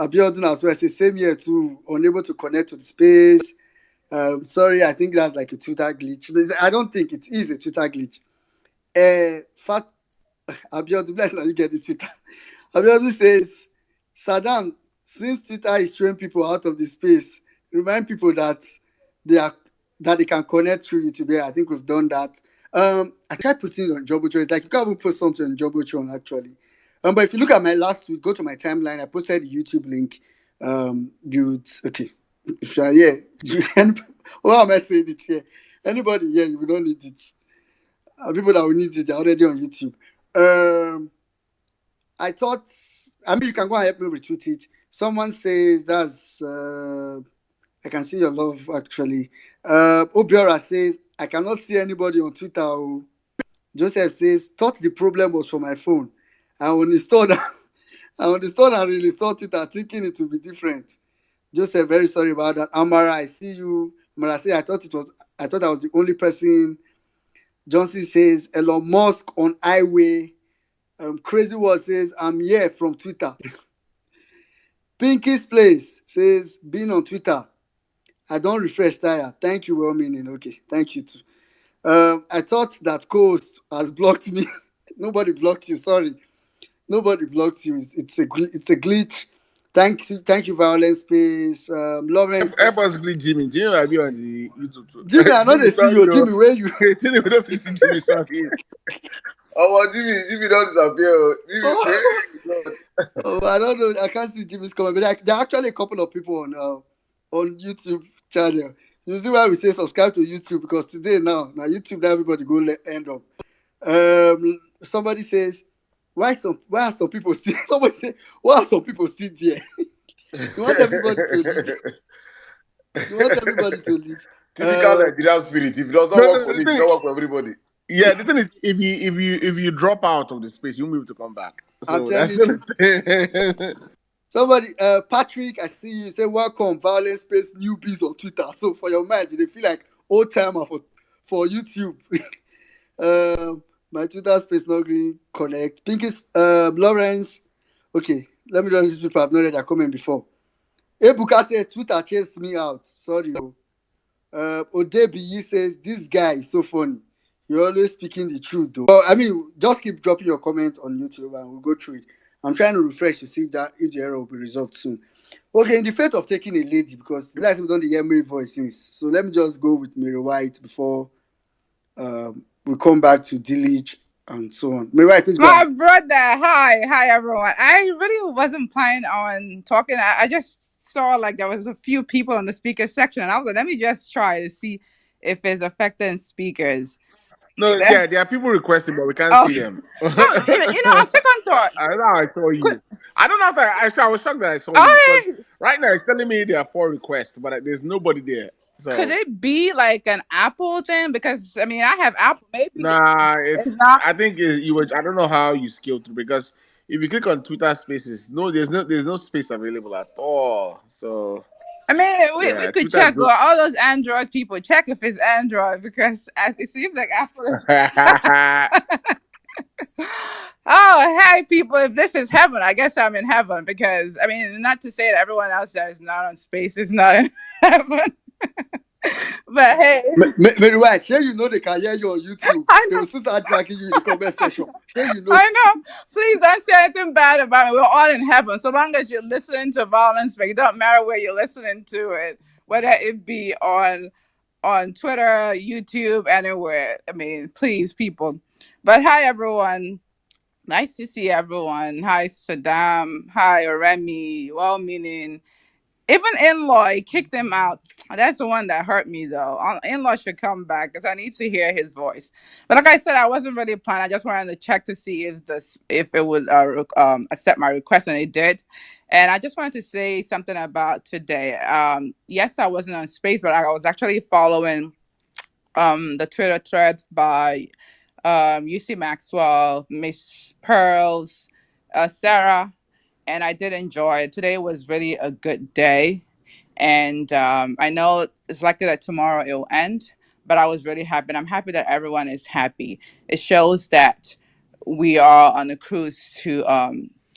Abiodun as well says same here too. Unable to connect to the space. Sorry, I think that's like a Twitter glitch. I don't think it is a Twitter glitch. Fat Abiodun, let's not you get this Twitter. Abiodun says Saddam, since Twitter is throwing people out of the space, remind people that they are that they can connect through YouTube. Yeah, I think we've done that. I tried posting it on Jumbotron. It's like you can't even post something on Jumbotron actually. But if you look at my last tweet, go to my timeline. I posted the YouTube link. You'd okay. If you are here, why am I saying it here? Anybody here, you don't need it. People that will need it, they're already on YouTube. I thought, I mean, you can go and help me retweet it. Someone says that's, I can see your love actually. Obiora says, I cannot see anybody on Twitter. Oh. Joseph says, thought the problem was for my phone. I uninstalled, I uninstalled and reinstalled Twitter thinking it would be different. Joseph, very sorry about that. Amara, I see you. Amara says, I thought I was the only person. Johnson says, Elon Musk on highway. Crazy World says, I'm here from Twitter. Pinky's Place says, being on Twitter. I don't refresh tire. Thank you, well meaning. Okay, thank you too. I thought that Coast has blocked me. Nobody blocked you. Sorry, nobody blocked you. It's a glitch. Thank you, Vawulence Space. Lawrence. Everyone's glitch Jimmy. Jimmy might be on the YouTube too. Jimmy, I know they see you. Jimmy, where you? Jimmy, we don't see Jimmy sorry. Oh, Jimmy don't disappear. I don't know. I can't see Jimmy's comment, but there are actually a couple of people on YouTube channel. You see why we say subscribe to YouTube because today now YouTube everybody go end up. Somebody says why are some people still? Somebody say why are some people still there? You want everybody to leave. You want everybody to leave. Typical Nigerian spirit. If it does not work for me, it doesn't work for everybody. Yeah, the thing is, if you drop out of the space, you move to come back. So that's somebody, Patrick, I see you say welcome, Vawulence Space newbies on Twitter. So for your mind, they feel like old timer for YouTube. My Twitter space not green connect. Pinky's Lawrence. Okay, let me know these people. I've not read their comment before. Ebuka said Twitter chased me out. Sorry. Odebi says this guy is so funny. You're always speaking the truth, though. I mean, just keep dropping your comments on YouTube and we'll go through it. I'm trying to refresh to see if the error will be resolved soon. Okay, in the fate of taking a lady, because like we don't hear Mary voice since, so let me just go with Mary White before we come back to Dillich and so on. Mary White, please go My ahead. brother, hi everyone. I really wasn't planning on talking. I just saw like there was a few people in the speaker section, and I was like, let me just try to see if it's affecting speakers. No, yeah, there are people requesting, but we can't see them. On second thought, I don't know how I saw you. I don't know if I was shocked that I saw you. Because right now it's telling me there are 4 requests, but there's nobody there. So. Could it be like an Apple thing? Because I mean, I have Apple. Maybe nah, it's not. I think you were. I don't know how you scaled through because if you click on Twitter Spaces, there's no space available at all. So. I mean, we could Twitter check all those Android people. Check if it's Android because it seems like Apple is. Oh, hey, people! If this is heaven, I guess I'm in heaven because I mean, not to say that everyone else that is not on space is not in heaven. But hey, Mary White, here you know they can hear you on YouTube. They will start dragging you in the comment section. Here you know. I know. Please don't say anything bad about me. We're all in heaven. So long as you're listening to Vawulence, but it don't matter where you're listening to it, whether it be on Twitter, YouTube, anywhere. I mean, please, people. But hi, everyone. Nice to see everyone. Hi, Saddam. Hi, Remy. Well-meaning. Even In-Law, he kicked him out. That's the one that hurt me, though. In-Law should come back because I need to hear his voice. But like I said, I wasn't really planning. I just wanted to check to see if it would accept my request, and it did. And I just wanted to say something about today. Yes, I wasn't on space, but I was actually following the Twitter threads by UC Maxwell, Miss Pearls, Sarah, and I did enjoy it. Today was really a good day. And I know it's likely that tomorrow it will end, but I was really happy. And I'm happy that everyone is happy. It shows that we are on a cruise to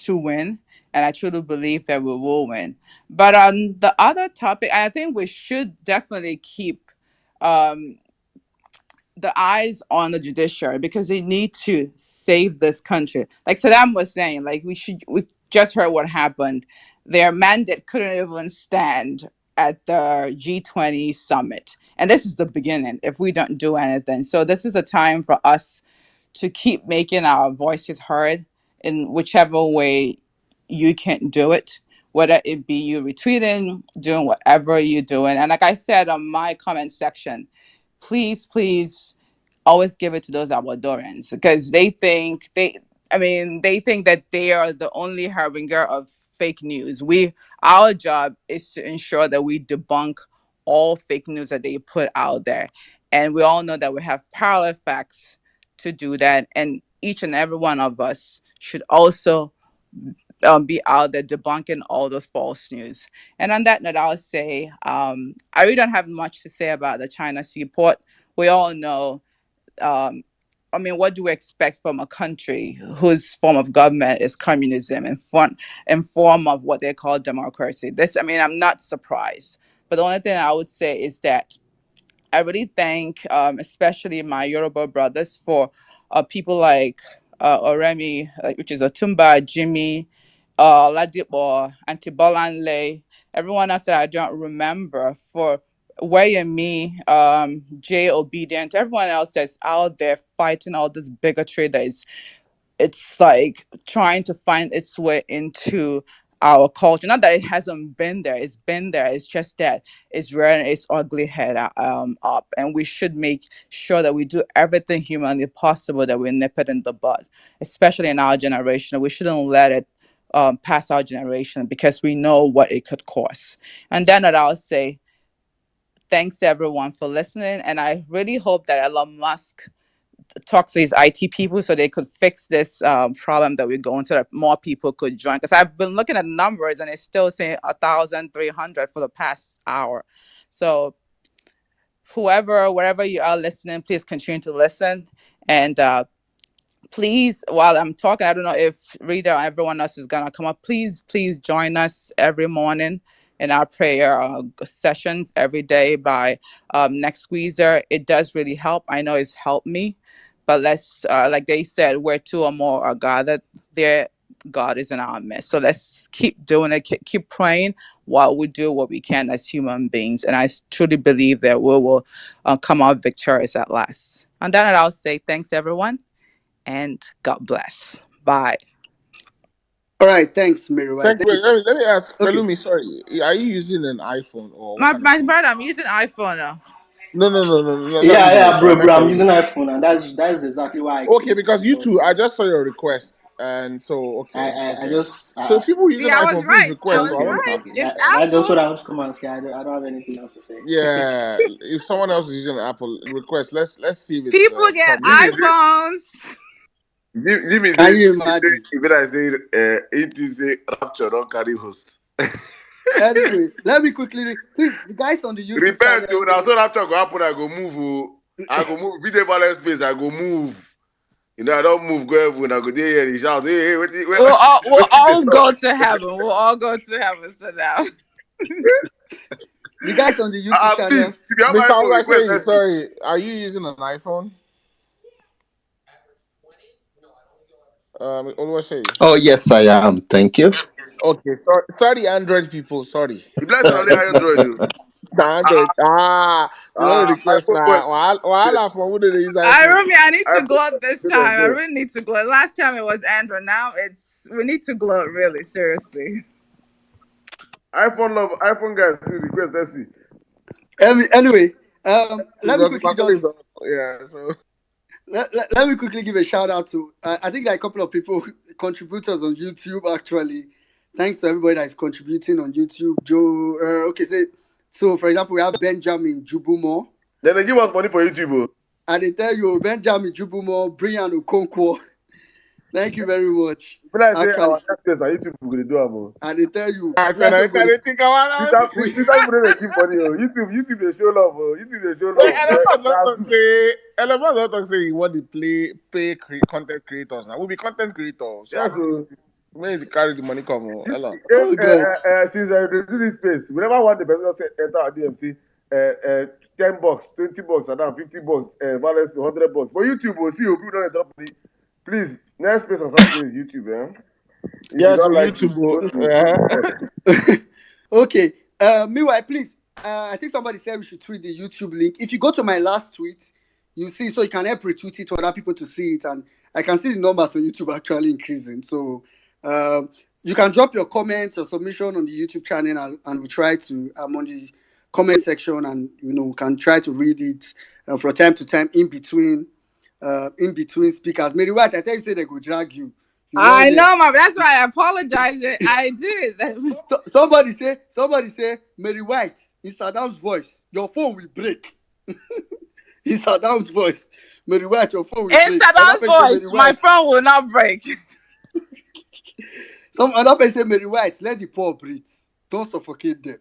win. and I truly believe that we will win. But on the other topic, I think we should definitely keep um, the eyes on the judiciary because they need to save this country. Like Saddam was saying, like we just heard what happened. Their mandate couldn't even stand at the G20 summit. And this is the beginning if we don't do anything. So this is a time for us to keep making our voices heard in whichever way you can do it, whether it be you retweeting, doing whatever you're doing. And like I said on my comment section, please always give it to those Salvadorans because they think that they are the only harbinger of fake news. Our job is to ensure that we debunk all fake news that they put out there. And we all know that we have parallel facts to do that. And each and every one of us should also be out there debunking all those false news. And on that note, I'll say I really don't have much to say about the China seaport. We all know what do we expect from a country whose form of government is communism in form of what they call democracy? I'm not surprised. But the only thing I would say is that I really thank, especially my Yoruba brothers, for people like Oremi, which is Otumba, Jimmy, Ladipo, Antibolanle, everyone else that I don't remember, for Way and me, Jay Obedient, everyone else that's out there fighting all this bigotry that is it's like trying to find its way into our culture. Not that it hasn't been there; it's been there. It's just that it's rearing its ugly head up, and we should make sure that we do everything humanly possible that we nip it in the bud, especially in our generation. We shouldn't let it pass our generation because we know what it could cause. And then I'll say thanks everyone for listening, and I really hope that Elon Musk talk to these IT people so they could fix this problem that we're going to, that more people could join. Because I've been looking at numbers and it's still saying 1,300 for the past hour. So wherever you are listening, please continue to listen. And please, while I'm talking, I don't know if Rita or everyone else is gonna come up. Please join us every morning in our prayer sessions every day by Next Squeezer. It does really help. I know it's helped me. But let's, like they said, where two or more are gathered, there God is in our midst. So let's keep doing it, keep praying while we do what we can as human beings. And I truly believe that we will come out victorious at last. And then I'll say thanks, everyone, and God bless. Bye. All right, thanks, Miriam. Thank Thank you. you. Let me ask Okay. Pelumi, sorry. Are you using an iPhone or what My, kind of my phone? brother, I'm using iPhone now. No, not Yeah, you. yeah, I bro, meant I'm Pelumi. using iPhone, and that's exactly why I Okay, came because you too, because I just saw your request, and so I okay. just So people See, using I was iPhone, please right. I request. was So I want right. okay. It's That's just Apple. what I was come and say. I don't have anything else to say. yeah, if someone else is using Apple, request. Let's see if it's People get common. Jimmy say, iPhones. Jimmy Can say, you imagine? even I say, it is a rapture, don't carry host. Anyway, let me please, the guys on the YouTube Repent, channel. oh, now so rapture go happen, I go move, oh. I go move, video violence space, I go move. You know, I don't move, go everywhere, I go there, here, they shout, hey, We'll what is all this? go to heaven. We'll all go to heaven. So now. The guys on the YouTube Please, channel. if you have Mr. iPhone, request, Oluwaseyi, let's see. sorry, are you using an iPhone? Oluwaseyi. Oh, yes, I am. Thank you. Okay, sorry, Android people, sorry. The blessing only Android, though. The Android. You know the request iPhone boy. now. Wahala for who they use iPhone. I need to iPhone gloat this boy, time. I really need to gloat. Last time it was Andrew. Now we need to gloat really seriously. iPhone guys, please request, let's see. Anyway, let me Because quickly my colleagues just are, yeah, so let me quickly give a shout out to I think like a couple of people contributors on YouTube actually. Thanks to everybody that is contributing on YouTube. Joe, okay, so for example, we have Benjamin Jubumo. Then they give us money for YouTube, oh. And they tell you Benjamin Jubumo, Brian Okonkwo. Thank you very much. When I say Actually, our test na YouTube we go dey do am o. and they tell you, I said bless I everybody. can't think about Twitter that. people dey give money o. YouTube dey show love o. YouTube dey show Wait, love. Elon Musk don't talk say he want to pay content creators now. We'll be content creators. So Yes o. Where you carry the money come on? Hello. Oh God. Since they do this space, we never want the person to enter our DMC. $10, $20, and now $50, balance to $100. But YouTube will see you people don't drop money. Please, next space on Saturday is YouTube, eh? If you Yes, don't on like it, go YouTube. to Okay. Meanwhile, please. I think somebody said we should tweet the YouTube link. If you go to my last tweet, you see, so you can help retweet it to other people to see it, and I can see the numbers on YouTube actually increasing. So you can drop your comments or submission on the YouTube channel, and we try to on the comment section, and can try to read it from time to time in between speakers. Mary White, I tell you, say they go drag you. I know, Mom. That's why I apologize. I did. Somebody say, Mary White, in Saddam's voice, your phone will break. In Saddam's voice, Mary White, your phone will break. In Saddam's voice, my phone will not break. Some other person say, Mary White, let the poor breathe. Don't suffocate them.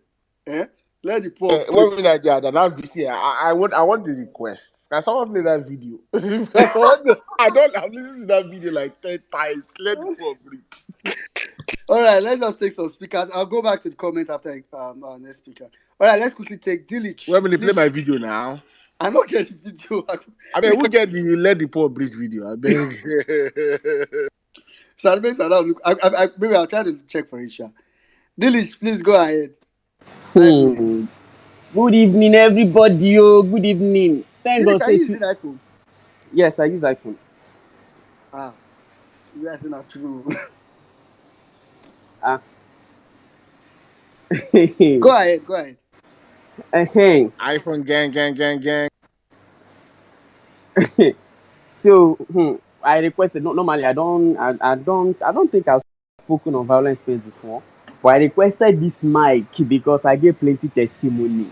Let the poor breathe. What minute that video? I want the request. Can someone play that video? I've listened to that video like 10 times. Let the poor breathe. All right, let's just take some speakers. I'll go back to the comments after our next speaker. All right, let's quickly take Dilich. Well, will play my video now? I don't get the video. I mean, we'll get the let the poor breathe video. I beg. So maybe I'll try to check for Isha. Dilich, please go ahead. Good evening, everybody. Oh, good evening. Thank God. Are you using iPhone? Yes, I use iPhone. That's not true. Go ahead. iPhone gang. So I requested. Normally, I don't think I've spoken on Vawulence space before, but I requested this mic because I gave plenty testimony.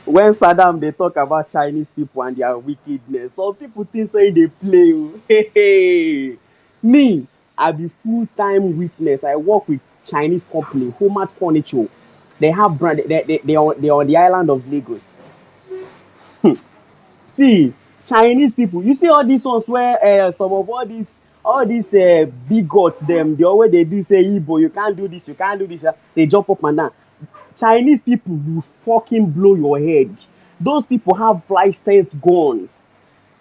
When Saddam they talk about Chinese people and their wickedness, some people think say they play. Me, I be full-time witness. I work with Chinese company, Homart Furniture. They have brand. They are on the island of Lagos. See, Chinese people. You see all these ones where some of all these bigots them. The always they do say Igbo, you can't do this. They jump up and down. Chinese people will fucking blow your head. Those people have licensed guns.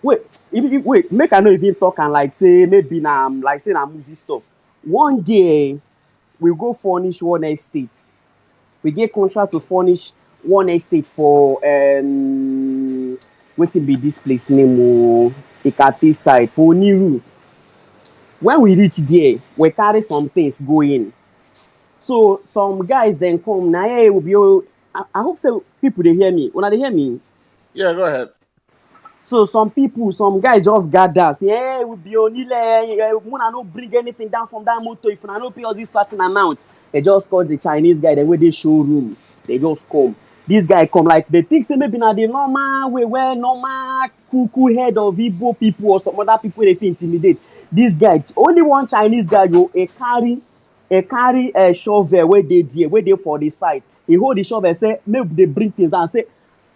Wait, make I not even talk and like say maybe now like say na movie stuff. One day we go furnish one estate. We get contract to furnish one estate for what will be this place name Ikate side for Niru. When we reach there, we carry some things go in. So some guys then come now. Hey, I hope so. People they hear me. When they hear me, Yeah, go ahead. so some guys just gather. Say, hey, we be only Muna no bring anything down from that motor. If I no pay us this certain amount, they just call the Chinese guy. They where they showroom. They just come. This guy come like they think say maybe na the normal way where normal cuckoo head of Igbo people or some other people they feel intimidate. This guy only one Chinese guy go carry a shovel where they for the site. He hold the shovel say maybe they bring things down say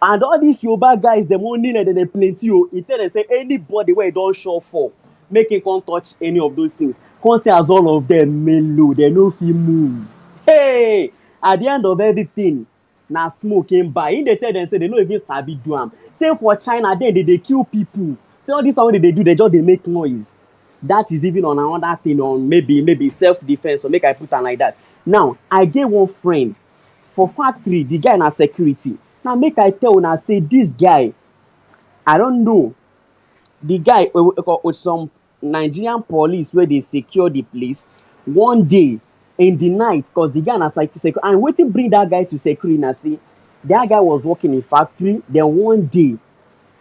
and all these Yoruba guys them only like they plenty. He tell them say anybody where don't show for make him can't touch any of those things. Can't say as all of them mellow they no fit move. Hey, at the end of everything na smoke came by. In they tell them say they no even sabi do am. Same for China then they kill people. Say all this one they do they just they make noise. That is even on another thing on maybe self-defense or make I put am like that. Now I get one friend for factory the guy na security. Now make I tell una say this guy I don't know the guy with some Nigerian police where they secure the place one day in the night because the guy na security and wetin bring that guy to security na say that guy was working in factory then one day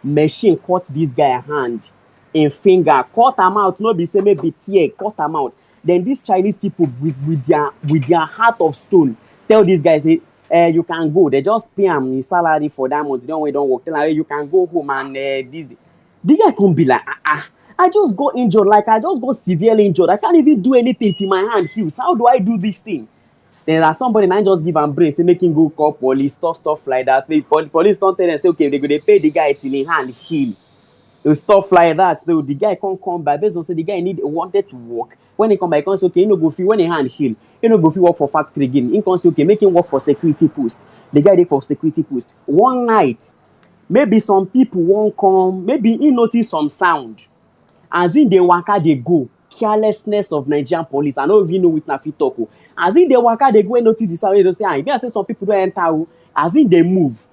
machine cut this guy hand in finger cut am out no be say maybe tear cut am out then these Chinese people with their heart of stone tell this guy say you can go they just pay am his salary for that month don wey don work tell am hey, you can go home and this the guy come be like I just got injured like I just got severely injured I can't even do anything till my hand heals how do I do this thing then as somebody na just give am brain say make him go call police stuff like that police come tell them say okay they go dey pay the guy till him hand heal stuff like that so the guy can't come back based on say the guy wanted to work When he come back, he can say, okay, you no go fit, when he hand heal, you no go fit work for factory again. He can say, okay, make him work for security post. The guy dey for security post. One night, maybe some people won't come, maybe he notice some sound. As in the waka dey go, carelessness of Nigerian police. I no even know wetin I fit talk o. As in the waka dey go and notice the sound, they say, ah, e be like say some people don enter o. As in dey move,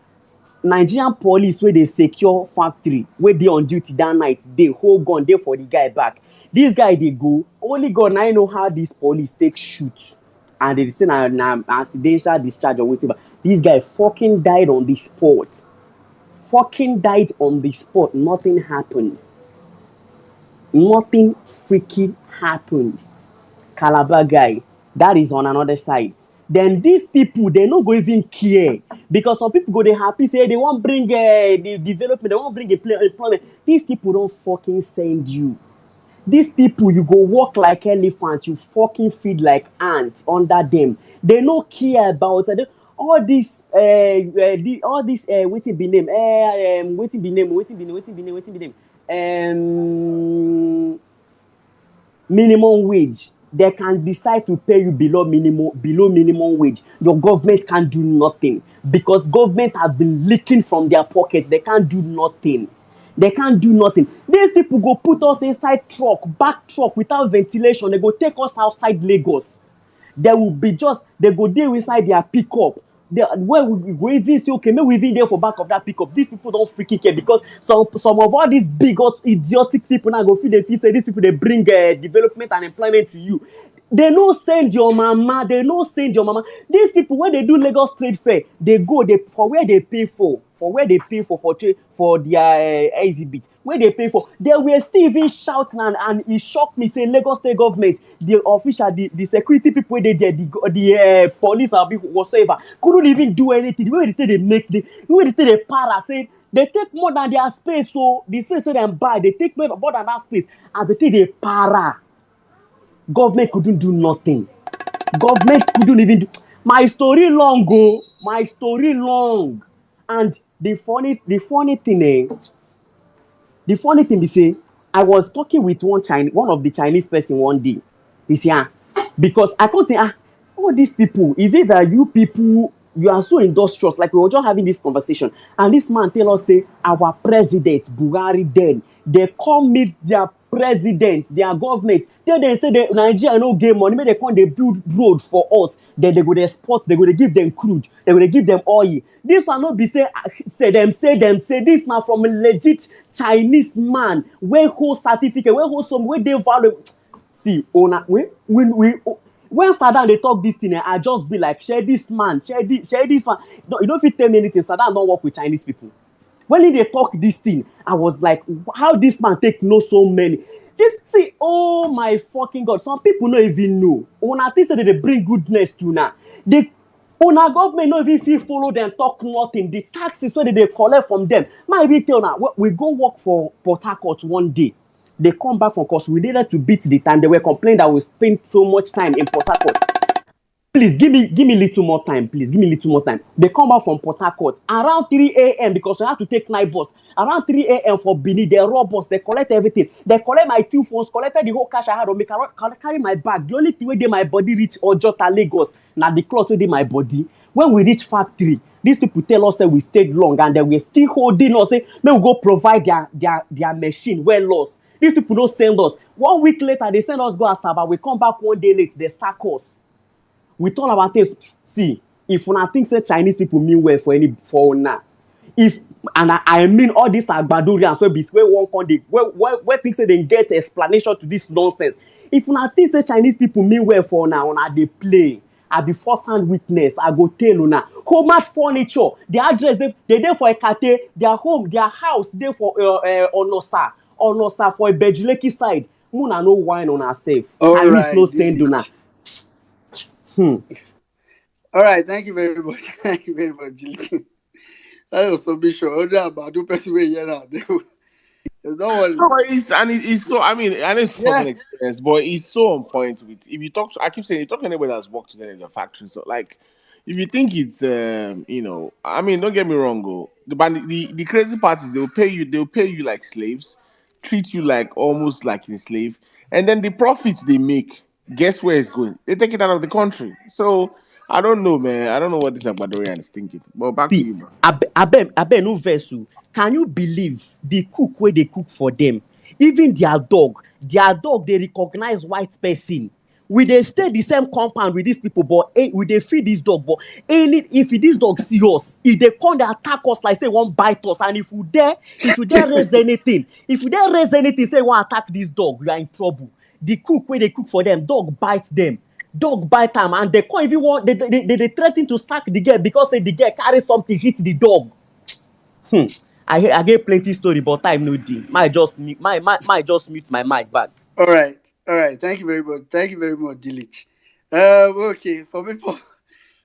Nigerian police wey dey secure factory, wey dey on duty that night, dey hold gun dey for the guy back. This guy dey go, only God na know how this police take shoot. And they say na accidental discharge or whatever. This guy fucking died on the spot. Fucking died on the spot. Nothing happened. Nothing freaking happened. Calabar guy, that is on another side. Then these people, they no go even care, because some people go dey happy say they wan bring the development, they wan bring employment. These people don't fucking send you. These people, you go walk like elephant, you fucking feed like ants under them. They no care about all this wetin be name, wetin be name, minimum wage. They can decide to pay you below minimum wage. Your government can't do nothing, because government has been leaking from their pocket. They can't do nothing. They can't do nothing. These people go put us inside truck, back truck without ventilation. They go take us outside Lagos. They will be just, they go there inside their pickup. Where we go even say, okay, maybe we even there for back of that pickup. These people don't freaking care, because some of all these big idiotic people now go feel they feel say these people they bring development and employment to you. They no send your mama. They no send your mama. These people, when they do Lagos Trade Fair, they go for where they pay for their exhibit. Where they pay for, they were still even shouting, and it shocked me. Say Lagos State government, the official, the security people they there, the police or whatsoever, couldn't even do anything. The way they make the way they para say they take more than their space. So the space so they buy, they take more than that space, and they para. Government couldn't do nothing. Government couldn't even do. My story long go. My story long. And the funny thing, the funny thing be say, I was talking with one of the Chinese person one day. He say, because I can't say, all these people, is it that you people, you are so industrious? Like we were just having this conversation, and this man tell us say, our president Buhari then, they come meet their president, their government. Then they say the Nigeria no get money, make they come they build road for us. Then they go to export, they go to give them crude, they go to give them oil. This one not be say say this now from a legit Chinese man, where hold certificate, where hold some, where they value. See, owner, when Saddam they talk this thing, I just be like, share this man. No, you don't fit tell me anything. Saddam don't work with Chinese people. When they talk this thing, I was like, how this man take know so many? See, oh my fucking God. Some people don't even know. Una think say they bring goodness to now. Una government no even fit follow them talk nothing. The taxes where they collect from them. Man even tell now, we go work for Port Harcourt one day. They come back from course. We needed to beat the time. They were complaining that we spent so much time in Port Harcourt. Please give me little more time. Please give me little more time. They come back from Port Harcourt around 3 a.m. because we have to take night bus. Around 3 a.m. for Benin, they rob us. They collect everything. They collect my 2 phones, collected the whole cash I had on me. Carry my bag. The only thing where my body reach Ojota Lagos, now the cloth where my body. When we reach factory, these people tell us that we stayed long, and they were still holding us. Say, may we go provide their machine well lost. These people don't send us. 1 week later, they send us go Asaba. We come back 1 day late. They sack us. We talk about things. See, if una think say Chinese people mean well for now, I mean all these Agbadorians where one country where things say they get explanation to this nonsense. If una think say Chinese people mean well for now, una they play. I be first-hand witness. I go tell una. Home furniture, the address they there for Ekate, their home, their house there for Onosa for Bejuleki side. Muna no wine on herself. Chinese no send una. All right, thank you very much. Thank you very much, Jilly. That was so big show. About 2 person way here now. Don't worry. No, it's so. I mean, and it's personal experience, but it's so on point with. If you talk to, I keep saying, you talk to anybody that's worked together in the factory. So, like, if you think it's, I mean, don't get me wrong, the crazy part is they'll pay you like slaves, treat you like almost like a slave, and then the profits they make, guess where it's going? They take it out of the country. So I don't know, man. I don't know what this Ecuadorian is thinking. But back to See, you, bro. abe no vex o. Can you believe the cook where they cook for them? Even their dog they recognize white person. We dey stay the same compound with these people, but we dey feed this dog. But if this dog see us, if they come they attack us like say one bite us, and if you dare raise anything, say one attack this dog, you are in trouble. The cook where they cook for them, dog bite them. Dog bite am, and they can't even want they threaten to sack the girl because say the girl carry something hit the dog. I get plenty story, but time no dey. Might just mute my mic back. All right, all right. Thank you very much. Thank you very much, Dilich. Okay, for people,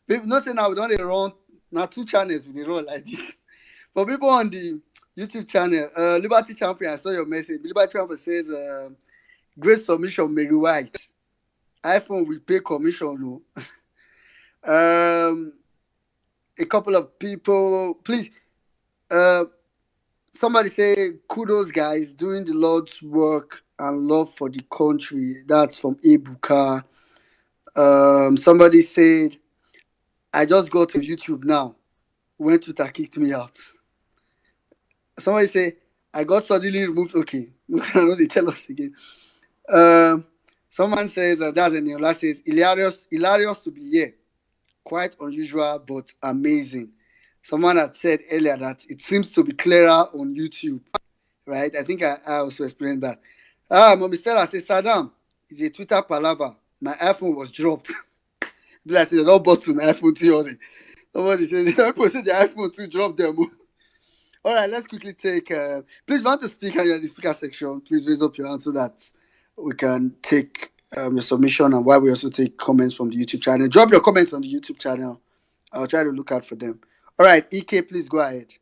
people not saying now we don't run now two channels with the run like this. For people on the YouTube channel, Liberty Champion, I saw your message. Liberty Champion says, great submission, Mary White. iPhone will pay commission, no. A couple of people, please. Somebody say kudos, guys, doing the Lord's work and love for the country. That's from Ebuka. Somebody said, I just got to YouTube now when Twitter kicked me out. Somebody say, I got suddenly removed. Okay, I know they tell us again. Someone says, that's a Neola says, hilarious to be here. Quite unusual, but amazing. Someone had said earlier that it seems to be clearer on YouTube, right? I think I also explained that. Mommy Stella says, Saddam, it's a Twitter palaver. My iPhone was dropped. I said, don't bust an iPhone theory. Somebody said, the iPhone 2 dropped them. All right, let's quickly take. Please, want to speak and you're in the speaker section. Please raise up your hand so that we can take your submission, and while we also take comments from the YouTube channel. Drop your comments on the YouTube channel. I'll try to look out for them. All right, EK, please go ahead.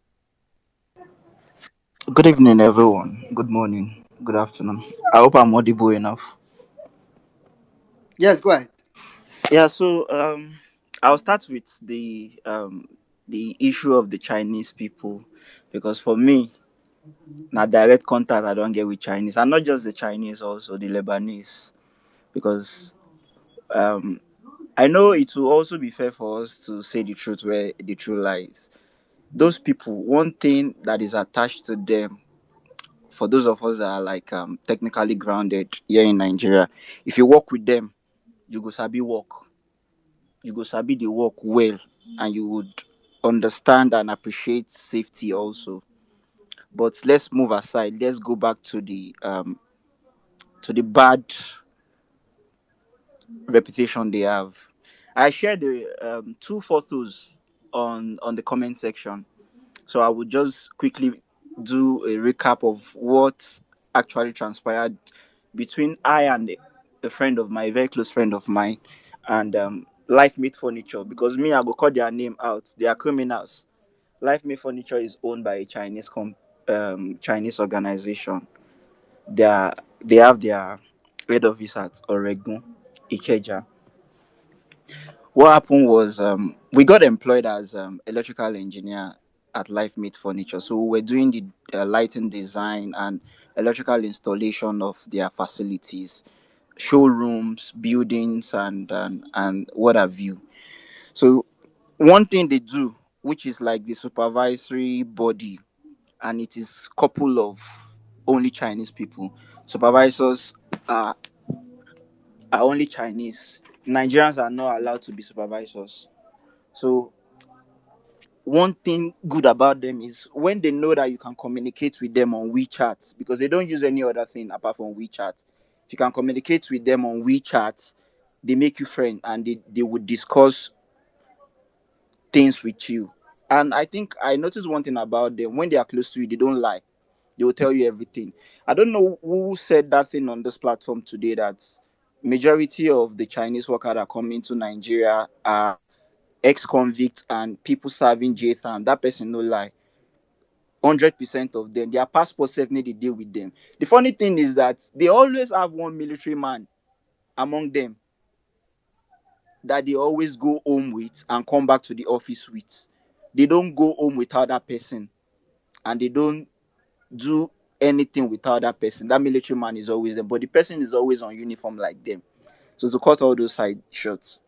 Good evening, everyone. Good morning. Good afternoon. I hope I'm audible enough. Yes, go ahead. Yeah. So, I'll start with the issue of the Chinese people, because for me, now direct contact I don't get with Chinese, and not just the Chinese, also the Lebanese, because um, I know it will also be fair for us to say the truth where the truth lies. Those people, one thing that is attached to them, for those of us that are like technically grounded here in Nigeria, if you work with them, you go sabi work. You go sabi the work well, and you would understand and appreciate safety also. But let's move aside. Let's go back to the bad reputation they have. I shared the two photos on the comment section, so I would just quickly do a recap of what actually transpired between I and a friend of mine, a very close friend of mine, and Life Made Furniture. Because me, I go call their name out. They are criminals. Life Made Furniture is owned by a Chinese organization. They have their head office at Oregon, Ikeja. What happened was we got employed as electrical engineer at Life Made Furniture. So we were doing the lighting design and electrical installation of their facilities, showrooms, buildings, and what have you. So one thing they do, which is like the supervisory body, and it is couple of only Chinese people. Supervisors are, are only Chinese. Nigerians are not allowed to be supervisors. So one thing good about them is when they know that you can communicate with them on WeChat, because they don't use any other thing apart from WeChat. If you can communicate with them on WeChat, they make you friend, and they would discuss things with you. And I think I noticed one thing about them: when they are close to you, they don't lie. They will tell you everything. I don't know who said that thing on this platform today, that majority of the Chinese workers that come into Nigeria are ex-convicts and people serving J time. That person no lie. 100% of them, their passport self need to deal with them. The funny thing is that they always have one military man among them that they always go home with and come back to the office with. They don't go home without that person, and they don't do anything without that person. That military man is always there, but the person is always on uniform like them. So to cut all those side shots.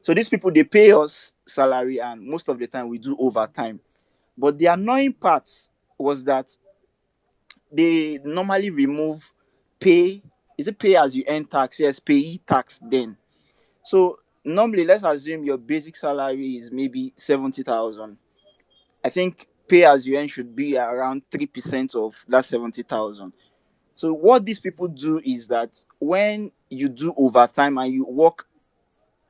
So these people, they pay us salary, and most of the time we do overtime. But the annoying part was that they normally remove pay. Is it pay as you earn tax? Yes, pay tax then. So normally, let's assume your basic salary is maybe 70,000. I think pay as you earn should be around 3% of that 70,000. So what these people do is that when you do overtime and you work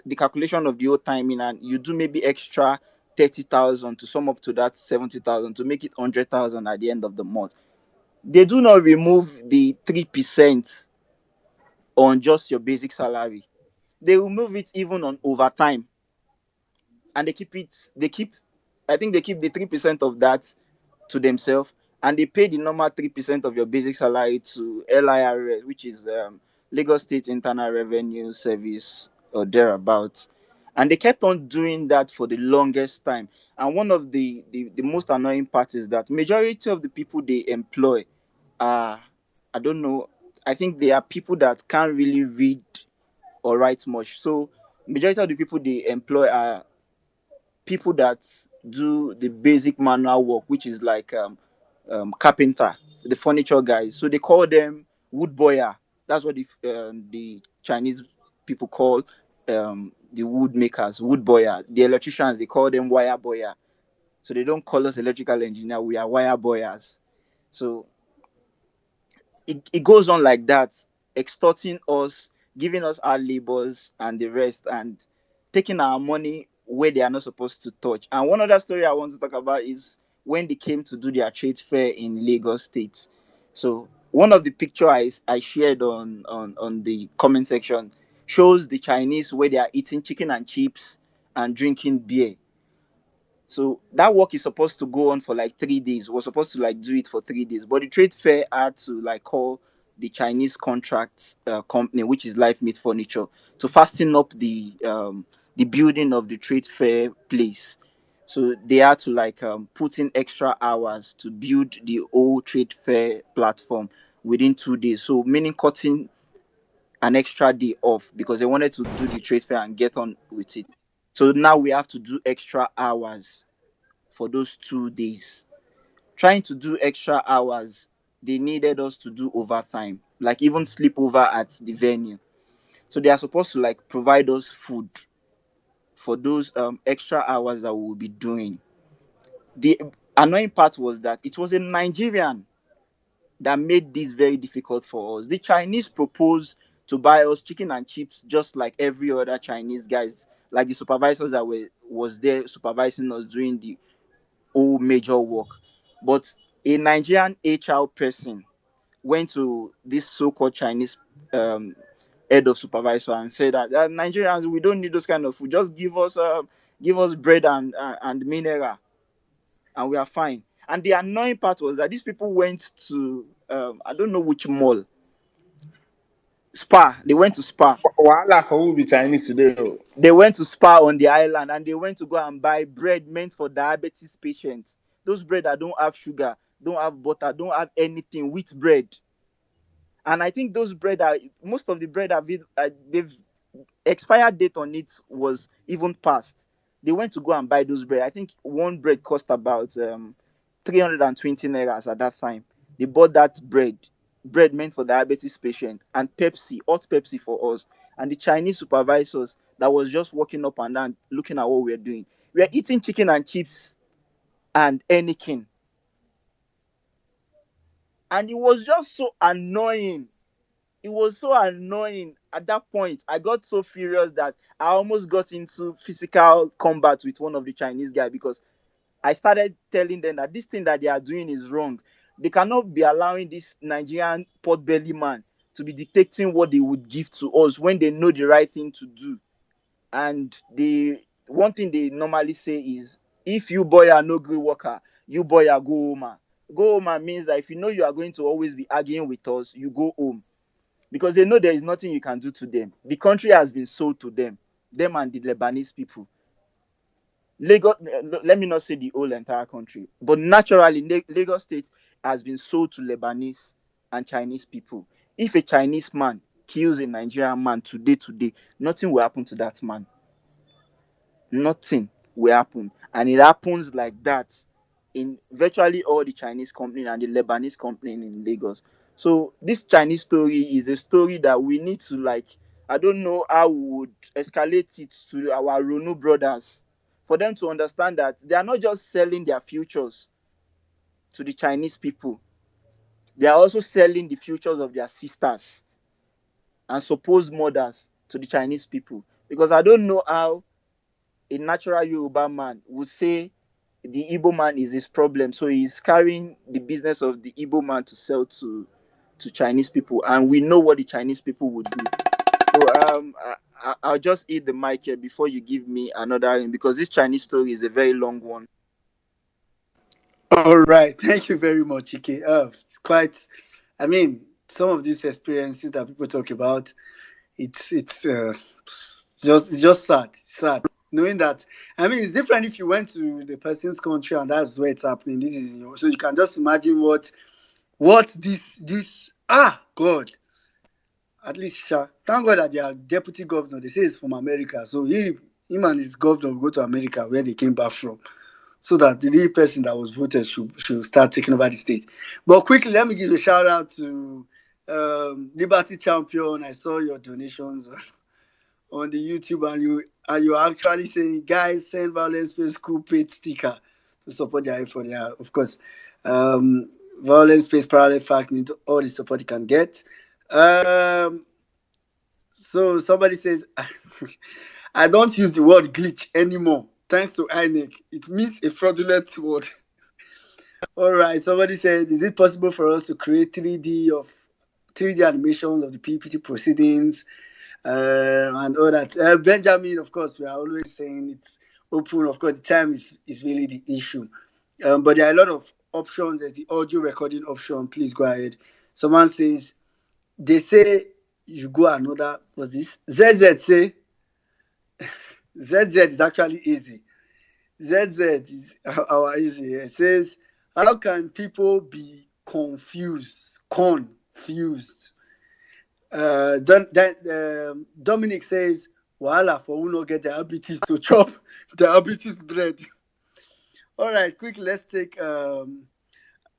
the calculation of the whole timing, and you do maybe extra 30,000 to sum up to that 70,000 to make it 100,000 at the end of the month, they do not remove the 3% on just your basic salary. They remove it even on overtime, and I think they keep the 3% of that to themselves, and they pay the normal 3% of your basic salary to LIRS, which is Lagos State Internal Revenue Service or thereabouts. And they kept on doing that for the longest time. And one of the most annoying parts is that majority of the people they employ are, I don't know, I think they are people that can't really read or write much. So majority of the people they employ are people that do the basic manual work, which is like carpenter, the furniture guys. So they call them wood boyer. That's what the Chinese people call the wood makers, wood boyer. The electricians, they call them wire boyer. So they don't call us electrical engineer. We are wire boyers. So it goes on like that, extorting us, giving us our labors and the rest, and taking our money where they are not supposed to touch. And one other story I want to talk about is when they came to do their trade fair in Lagos State. So one of the picture I shared on the comment section shows the Chinese where they are eating chicken and chips and drinking beer. So that work is supposed to go on for like 3 days. We're supposed to like do it for 3 days, but the trade fair had to like call the Chinese contract company, which is Life Meat Furniture, to fasten up the building of the trade fair place. So they had to like put in extra hours to build the whole trade fair platform within 2 days. So meaning cutting an extra day off because they wanted to do the trade fair and get on with it. So now we have to do extra hours for those 2 days. Trying to do extra hours, they needed us to do overtime, like even sleep over at the venue. So they are supposed to like provide us food for those extra hours that we will be doing. The annoying part was that it was a Nigerian that made this very difficult for us. The Chinese proposed to buy us chicken and chips just like every other Chinese guys, like the supervisors that was there supervising us doing the whole major work. But a Nigerian HR person went to this so-called Chinese um, head of supervisor and said that Nigerians, we don't need those kind of food. Just give us bread and mineral, and we are fine. And the annoying part was that these people went to I don't know which mall, Spa. They went to Spa. Wahala for who be Chinese today. Oh. They went to Spa on the island, and they went to go and buy bread meant for diabetes patients. Those bread that don't have sugar, don't have butter, don't have anything, wheat bread. And I think those bread are most of the bread are they've expired date on it was even past. They went to go and buy those bread. I think one bread cost about 320 nairas at that time. They bought that bread meant for diabetes patient, and Pepsi, hot Pepsi for us. And the Chinese supervisors that was just walking up and down looking at what we are doing. We are eating chicken and chips and anything. And it was just so annoying. It was so annoying at that point. I got so furious that I almost got into physical combat with one of the Chinese guys because I started telling them that this thing that they are doing is wrong. They cannot be allowing this Nigerian pot belly man to be dictating what they would give to us when they know the right thing to do. And the one thing they normally say is, if you boy are no good worker, you boy are go home. Go home means that if you know you are going to always be arguing with us, you go home. Because they know there is nothing you can do to them. The country has been sold to them and the Lebanese people. Lagos, let me not say the whole entire country, but naturally, Lagos State has been sold to Lebanese and Chinese people. If a Chinese man kills a Nigerian man today, nothing will happen to that man. Nothing will happen. And it happens like that in virtually all the Chinese company and the Lebanese company in Lagos. So this Chinese story is a story that we need to, like, I don't know how we would escalate it to our Ronu brothers for them to understand that they are not just selling their futures to the Chinese people. They are also selling the futures of their sisters and supposed mothers to the Chinese people. Because I don't know how a natural Yoruba man would say the Igbo man is his problem. So he's carrying the business of the Igbo man to sell to Chinese people. And we know what the Chinese people would do. So I'll just eat the mic here before you give me another, because this Chinese story is a very long one. All right, thank you very much, Ike. It's quite. I mean, some of these experiences that people talk about, it's just sad knowing that. I mean, it's different if you went to the person's country and that's where it's happening. This is so you can just imagine what this God. At least, thank God that their deputy governor, they say is from America. So him and his governor will go to America where they came back from, so that the real person that was voted should start taking over the state. But quickly, let me give a shout out to Liberty Champion. I saw your donations on the YouTube, and you're actually saying, guys, send Violence Space Cool paid sticker to support their effort. Yeah, of course. Violence Space Parallel Fact need all the support you can get. So somebody says, I don't use the word glitch anymore. Thanks to INEC. It means a fraudulent word. All right. Somebody said, is it possible for us to create 3D animations of the PEPT proceedings and all that? Benjamin, of course, we are always saying it's open. Of course, the time is really the issue. But there are a lot of options. There's the audio recording option. Please go ahead. Someone says, they say you go another, what's this? ZZ say, ZZ is actually easy. ZZ is our easy. It says, how can people be confused? Dominic says, Wahala for who no get diabetes to chop diabetes bread. All right, quick, let's take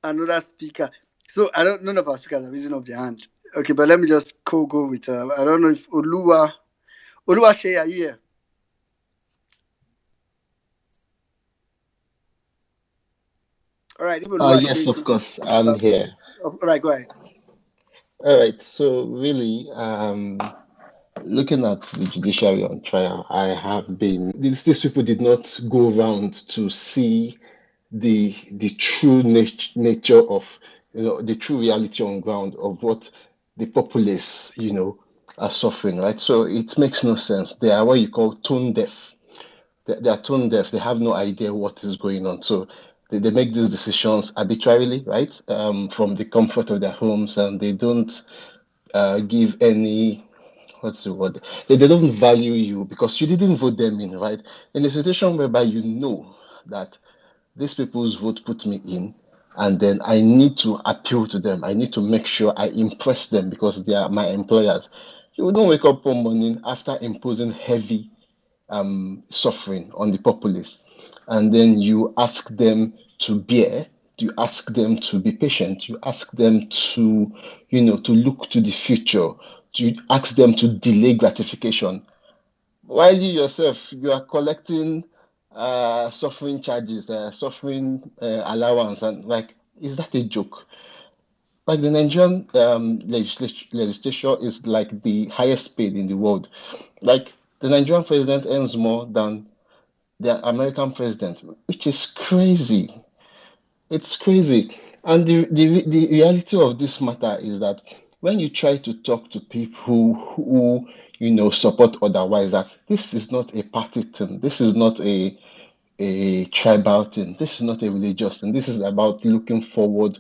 another speaker. So none of our speakers are raising up their hand. Okay, but let me just go with I don't know if Oluwa Shea, are you here? All right. Yes, of course, I'm here. All right, go ahead. All right, so really, looking at the judiciary on trial, I have been, these people did not go around to see the true nature of, the true reality on ground of what the populace, are suffering, right? So it makes no sense. They are what you call tone deaf. They are tone deaf. They have no idea what is going on. So they make these decisions arbitrarily, right? From the comfort of their homes, and they don't give any, what's the word? They don't value you because you didn't vote them in, right? In a situation whereby you know that these people's vote put me in, and then I need to appeal to them. I need to make sure I impress them because they are my employers. You don't wake up one morning after imposing heavy suffering on the populace, and then you ask them to bear. You ask them to be patient. You ask them to, to look to the future. You ask them to delay gratification. While you yourself, you are collecting suffering charges, suffering allowance, and like, is that a joke? Like the Nigerian legislature is like the highest paid in the world. Like the Nigerian president earns more than the American president, which is crazy. It's crazy. And the reality of this matter is that when you try to talk to people who, support otherwise, that this is not a party thing, this is not a tribal thing, this is not a religious thing, this is about looking forward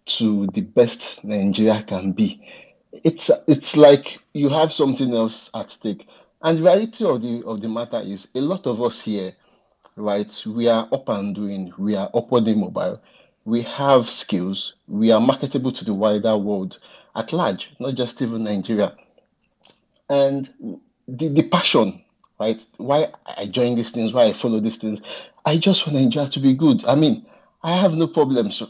to the best Nigeria can be. It's like you have something else at stake. And the reality of the matter is a lot of us here, right? We are up and doing, we are upwardly mobile. we have skills, we are marketable to the wider world at large, not just even Nigeria. And the passion, right? Why I join these things, why I follow these things. I just want Nigeria to be good. I mean, I have no problems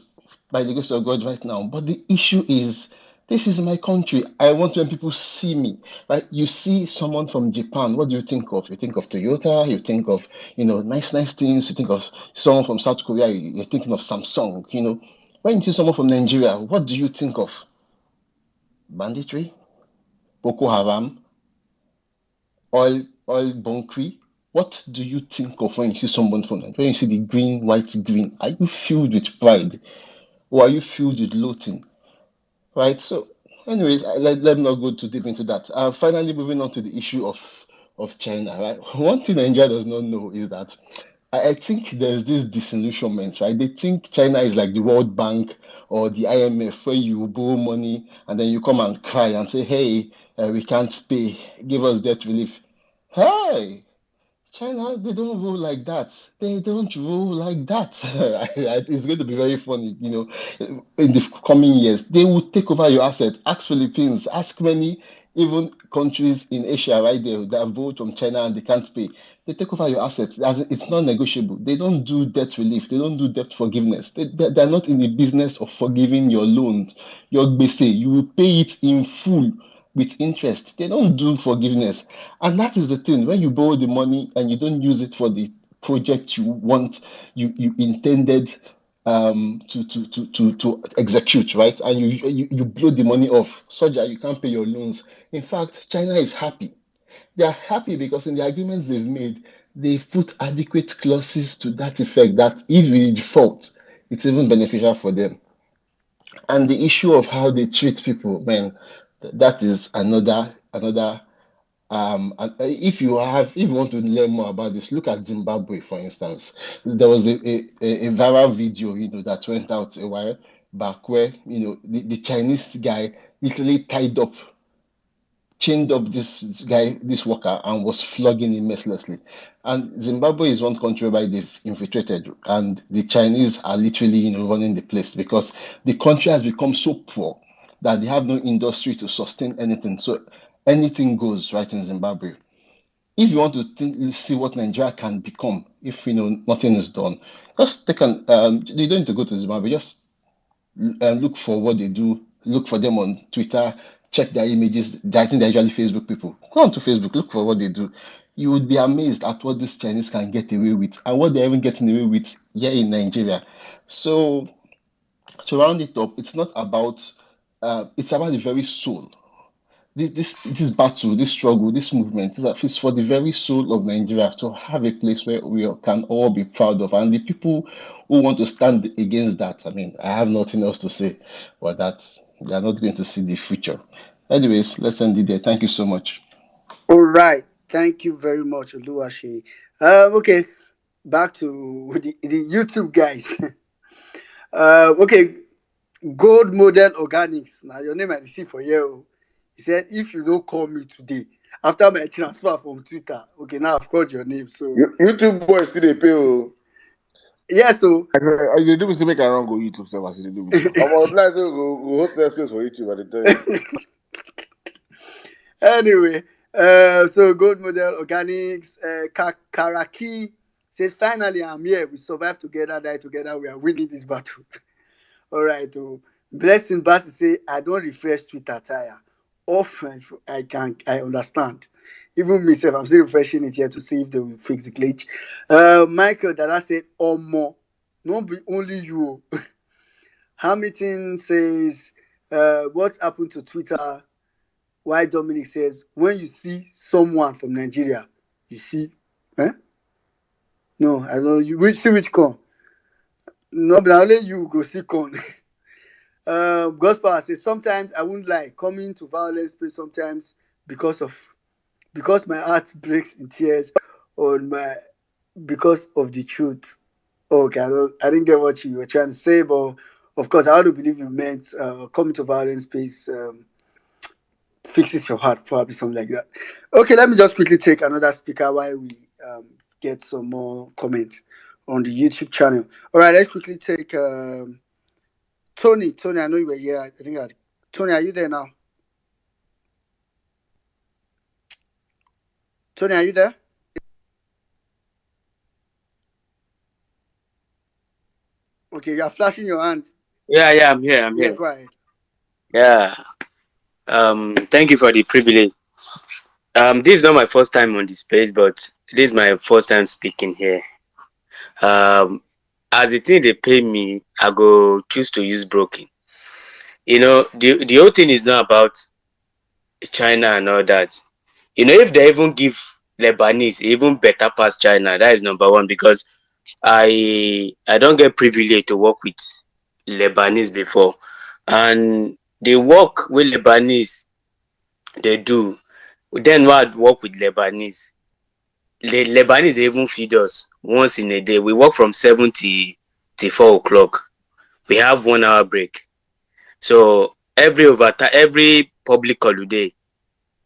by the grace of God right now. But the issue is, this is my country. I want when people see me, right? You see someone from Japan, what do you think of? You think of Toyota, you think of, nice things. You think of someone from South Korea, you're thinking of Samsung, When you see someone from Nigeria, what do you think of? Banditry, Boko Haram, oil bunkering. What do you think of when you see someone from that? When you see the green, white, green, are you filled with pride or are you filled with loathing? Right. So, anyways, let me not go too deep into that. Finally, moving on to the issue of China. Right. One thing Nigeria does not know is that I think there's this disillusionment, right? They think China is like the World Bank or the IMF, where you borrow money and then you come and cry and say, "Hey, we can't pay. Give us debt relief." Hey, China, they don't roll like that. They don't roll like that. It's going to be very funny, in the coming years. They will take over your asset. Ask Philippines, ask many, even countries in Asia right there that have borrowed from China and they can't pay. They take over your assets. It's not negotiable. They don't do debt relief. They don't do debt forgiveness. They're not in the business of forgiving your loans, your gbese. You will pay it in full with interest. They don't do forgiveness. And that is the thing. When you borrow the money and you don't use it for the project you want, you intended to execute, right? And you blow the money off so that you can't pay your loans. In fact, China is happy. They are happy because in the agreements they've made, they've put adequate clauses to that effect that if we default, it's even beneficial for them. And the issue of how they treat people, man, that is another if you want to learn more about this, look at Zimbabwe, for instance. There was a viral video, that went out a while back where, the Chinese guy literally chained up this guy, this worker, and was flogging him mercilessly. And Zimbabwe is one country where they've infiltrated, and the Chinese are literally, running the place because the country has become so poor that they have no industry to sustain anything. So anything goes right in Zimbabwe. If you want to see what Nigeria can become, if nothing is done, just take an you don't need to go to Zimbabwe. Just look for what they do. Look for them on Twitter. Check their images. I think they're usually Facebook people. Go on to Facebook. Look for what they do. You would be amazed at what these Chinese can get away with and what they're even getting away with here in Nigeria. So to round it up, it's not about. It's about the very soul. This battle, this struggle, this movement is for the very soul of Nigeria to have a place where we can all be proud of. And the people who want to stand against that, I mean, I have nothing else to say, but that they are not going to see the future. Anyways, let's end it there. Thank you so much. All right. Thank you very much, Oluwaseyi. Okay, back to the YouTube guys. Okay, Gold Model Organics. Now your name I see for you. He said, if you don't call me today, after my transfer from Twitter, okay, now I've called your name. So YouTube boys still dey pay o. yeah, so I do we still make a wrong go YouTube service. They do with you. I'm on plan so go host next place for YouTube. I dey tell you. anyway, so Gold Model Organics, Karaki says, finally I'm here. We survive together, die together. We are winning this battle. All right. Blessing Bassey say, I don't refresh Twitter tire. Often I understand. Even myself, I'm still refreshing it here to see if they will fix the glitch. Michael Dada said, Omo, not be only you. Hamilton says, what happened to Twitter? Why Dominic says, when you see someone from Nigeria, you see, No, I don't. You see which con? No, but only you go see con. Gospel says sometimes I wouldn't lie, coming to Vawulence space sometimes because my heart breaks in tears because of the truth. Okay, I didn't get what you were trying to say, but of course I want to believe you meant coming to Vawulence space fixes your heart, probably something like that. Okay, let me just quickly take another speaker while we get some more comments on the YouTube channel. All right, let's quickly take Tony, I know you were here. I think Tony, are you there now? Tony, are you there? Okay, you are flashing your hand. Yeah, I'm here. Yeah, go ahead. Yeah. Thank you for the privilege. This is not my first time on the space, but this is my first time speaking here. As the thing they pay me, I go choose to use broken. The whole thing is not about China and all that. If they even give Lebanese even better past China, that is number one, because I don't get privilege to work with Lebanese before, and the work with Lebanese they do. Then what work with Lebanese? Lebanese even feed us once in a day. We work from 7 till 4 o'clock. We have 1 hour break. So every public holiday,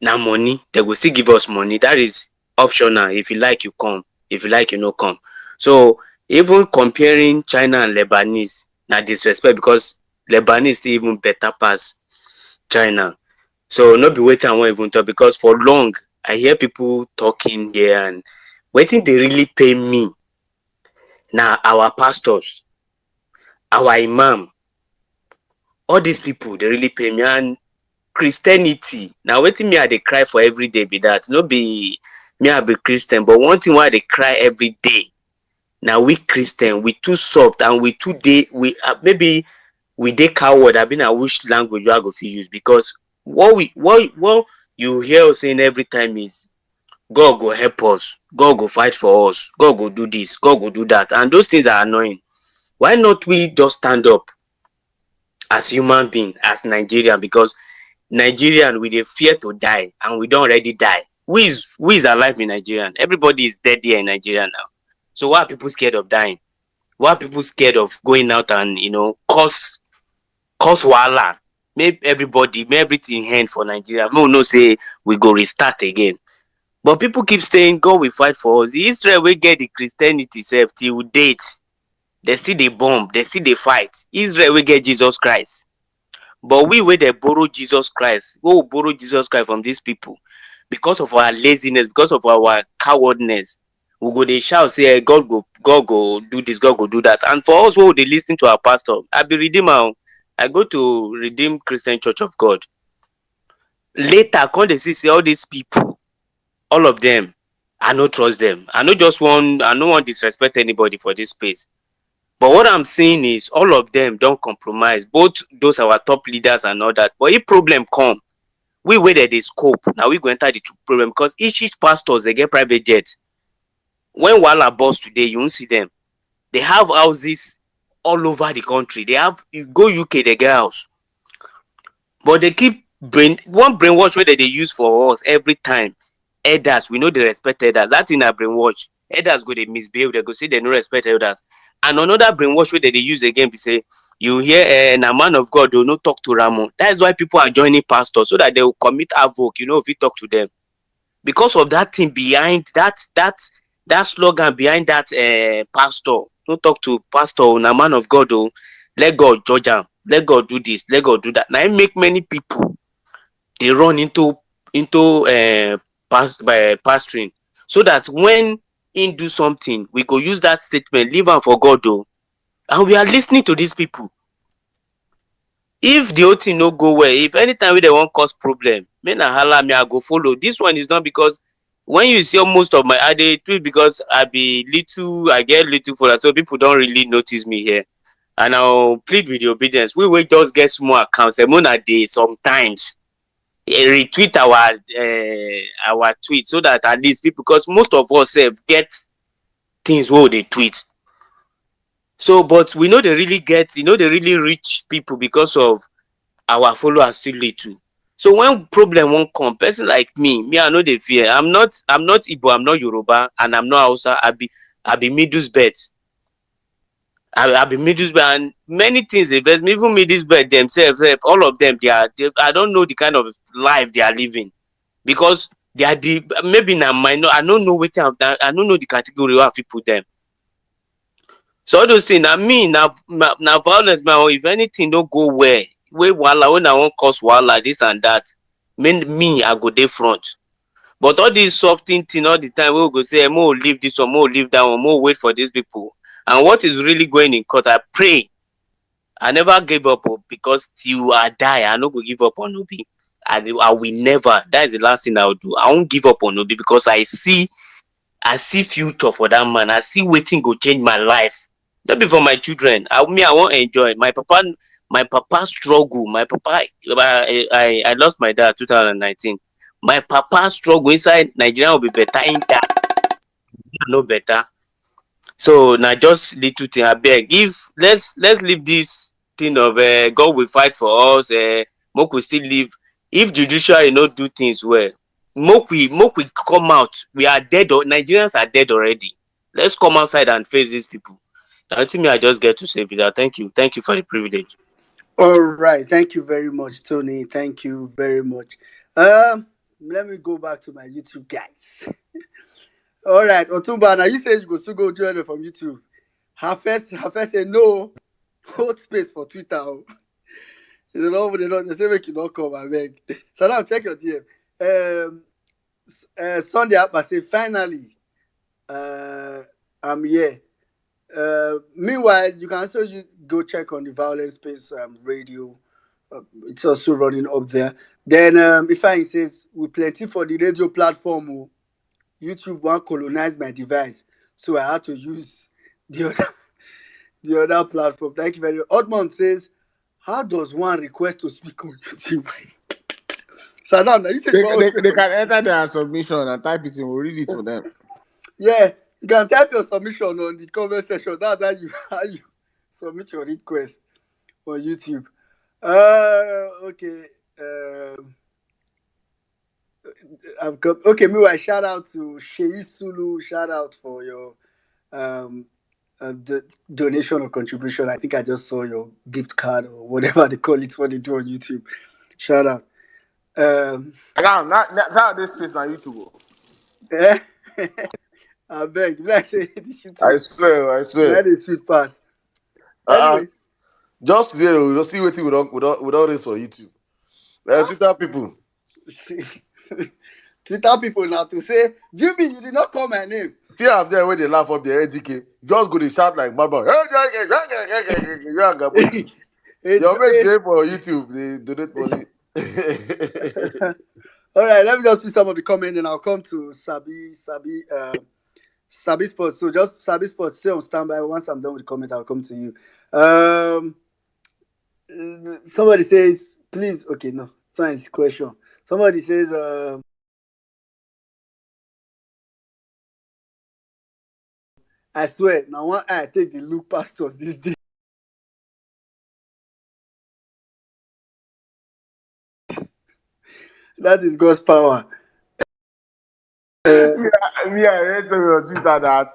now money, they will still give us money. That is optional. If you like, you come. If you like, you no come. So even comparing China and Lebanese, na disrespect, because Lebanese still even better pass China. So no be wetin I wan even talk, because for long I hear people talking here, and wetin dey really pain me na our pastors, our imam, all these people dey really pain me. And Christianity na wetin me I dey cry for every day be that. No be me I be Christian, but one thing wey I dey cry every day na we Christian, we too soft, and we too dey, maybe we dey coward, abi na which language wey I go fit use, because what you hear us saying every time is God go help us, God go fight for us, God go do this, God go do that, and those things are annoying. Why not we just stand up as human being, as Nigerian? Because Nigerian, we dey fear to die, and we don already die. Who is alive in Nigeria? Everybody is dead here in Nigeria now. So why are people scared of dying? Why are people scared of going out and cause wahala? Make everything end for Nigeria. No say we go restart again. But people keep saying God will fight for us. The Israel wey get the Christianity sef till date, they still dey bomb, they still dey fight. Israel wey get Jesus Christ. But we wey dey borrow Jesus Christ, we will borrow Jesus Christ from these people, because of our laziness, because of our cowardness, we go dey shout say God go do this, God go do that. And for us wey dey lis ten to our pastor, I be Redeemer. I go to Redeemed Christian Church of God. Later come dey see say all these people, all of them, I no trust them. I no want disrespect anybody for this space. But what I'm saying is all of them don't compromise, both those our top leaders and all that. But if problem come, we wey dey scope, now we go enter the problem, because each pastors they get private jets. When wahala burst today, you won't see them. They have houses all over the country. You go UK, they get house. But they keep brainwash where they use for us every time. Elders, we know they respect elders. That in a brainwash. Elders go they misbehave, they go say they no respect elders. And another brainwash where they use again, be say, you hear a man of God do not talk to Ramon. That is why people are joining pastors, so that they will commit havoc, if you talk to them. Because of that thing behind that slogan behind that pastor. Don't talk to pastor, na man of God, let God judge him, let God do this, let God do that. Now it make many people they run into pastoring, so that when he do something, we go use that statement, leave him for God, and we are listening to these people. If the whole thing no go well, if anytime they won't cause problem, me na hala me I go follow. This one is not because when you see most of my dey tweet, because I get little follower, so people don't really notice me here. And I'll plead with the obedience. We will just get small accounts. A day sometimes retweet our tweet, so that at least people, because most of us get things where they tweet. So, but we know they really they really reach people because of our followers still little. So when problem won't come, person like me I know they fear. I'm not Igbo, I'm not Yoruba, and I'm not Hausa. I be middle belt. I be middle belt, and many things they best. Even middle belt themselves, all of them, I don't know the kind of life they are living, because they are maybe now I don't know what I don't know the category where I put them. So all those things, na me, na violence my own. If anything don't go well, when I wan cause wahala, this and that, me I go dey front. But all this softing thing all the time, we go say, mo leave this one, mo leave that one, mo wait for these people. And what is really going in court, I pray I never gave up because till I die, I no go give up on Obi. I will never. That is the last thing I will do. I won't give up on Obi because I see future for that man. I see wetin go change my life. Not be for my children. I won't enjoy. My papa struggle. My papa, I lost my dad 2019. My papa struggle inside Nigeria will be better in that. No better. So na just little thing. Abeg, if let's leave this thing of God will fight for us. Make we still live. If judiciary no do things well, make we come out. We are dead. Nigerians are dead already. Let's come outside and face these people. I think I just get to say that. Thank you for the privilege. All right. Thank you very much, Tony. Thank you very much. Let me go back to my YouTube guys. All right, Otumba. Now you say you go still go join it from YouTube. Her first say no. Hold space for Twitter. Oh. They say make you not come. I beg. So now check your DM. Sunday Appa say finally, I'm here. Meanwhile, you can also go check on the Violence Space radio. It's also running up there. Then if I says we plenty for the radio platform. Oh, YouTube won't colonize my device, so I had to use the other platform. Thank you very much. Oddmont says, how does one request to speak on YouTube? So now you say They can enter their submission and type it in. We'll read it for them. Yeah, you can type your submission on the comment section. That's how you submit your request on YouTube. Okay. Okay, meanwhile, shout out to Shei Sulu. Shout out for your the donation or contribution. I think I just saw your gift card or whatever they call it when they do on YouTube. Shout out. Now this space on YouTube. I beg. Like say this YouTube. I swear. Let it sweet pass. Anyway. Just today, we'll just see what without this for YouTube. Twitter people. Twitter people now to say, Jimmy, you did not call my name. See I'm there when they laugh up their ADK. Just go to shout like Baba. Your mate say for YouTube, they donate money. All right, let me just see some of the comments and I'll come to Sabi Sports. So just Sabi Sports, stay on standby. Once I'm done with the comment, I'll come to you. Somebody says, please, okay, no, science question. Somebody says, I swear, now one I take the look pastors this day. That is God's power. I read something on Twitter that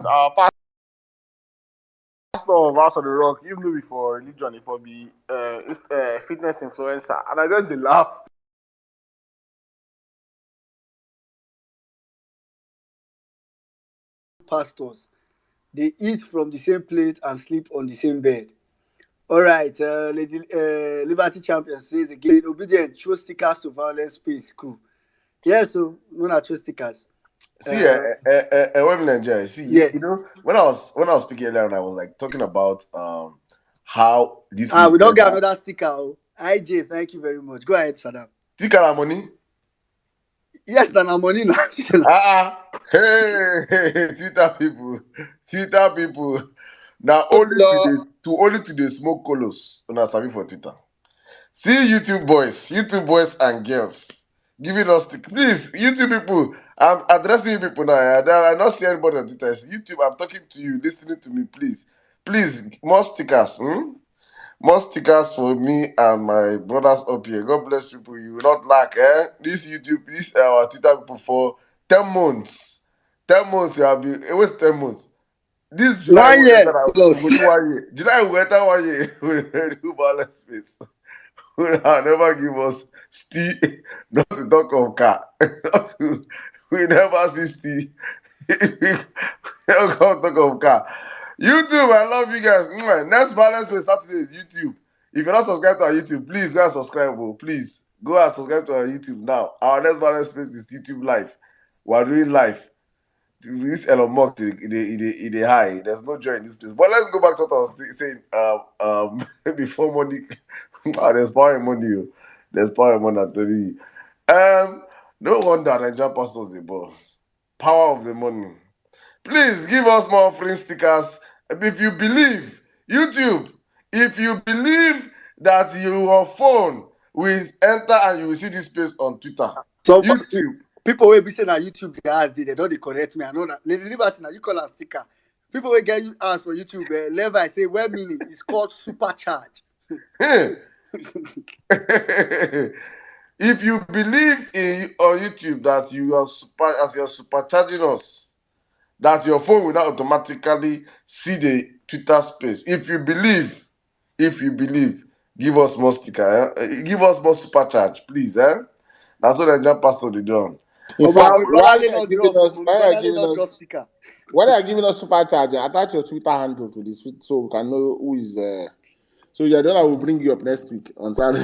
pastor of House of the Rock, even though before religion, it will be fitness influencer, and I just laugh. Pastors, they eat from the same plate and sleep on the same bed. All right, Lady Liberty Champion says again, obedient, show stickers to Violence Space crew. Yeah, so no not show stickers. See, women in Nigeria. See, yeah. You know, when I was speaking earlier, and I was like talking about how this. We don't get another sticker. Oh. IJ, thank you very much. Go ahead, Saddam. Sticker and money. Yes, than money now. Hey, Twitter people. Now only to the smoke colos. Una sabi for Twitter. See YouTube boys and girls giving us please, YouTube people. I'm addressing you people now. I'm not seeing anybody on Twitter. It's YouTube, I'm talking to you, listening to me, please. Please, more stickers. More stickers for me and my brothers up here. God bless people. You will not lack, This YouTube, this our Twitter people for 10 months. 10 months you have been. It was 10 months. This July 1 year close. 1 year. July will enter 1 year. We do balance space. I'll never give us steel, not to talk of car. We never see steel. We never talk of car. YouTube, I love you guys. Next Vawulence Space Saturday is YouTube. If you're not subscribed to our YouTube, please go and subscribe. Please go and subscribe to our YouTube now. Our next Vawulence Space is YouTube Live. We're doing live. This Elon Musk in the high. There's no joy in this place. But let's go back to what I was saying. Before money, there's power in money. There's power in money. I'm telling you. No wonder Nigerian pastors the boss. Power of the money. Please give us more offering stickers. If you believe, YouTube, if you believe that your phone will enter and you will see this space on Twitter. So YouTube. People will be saying that YouTube guys did they don't they correct me. I know that Lady Liberty now you call her sticker. People will get you ask for YouTube. Level I say well meaning it's called supercharge. If you believe on YouTube that you're supercharging us, that your phone will not automatically see the Twitter space. If you believe, give us more sticker. Give us more supercharge, please. That's what the Nigerian pastor did done. In fact, why they are giving us supercharge? Attach your Twitter handle to this so we can know who is. So your donor will bring you up next week on Saturday.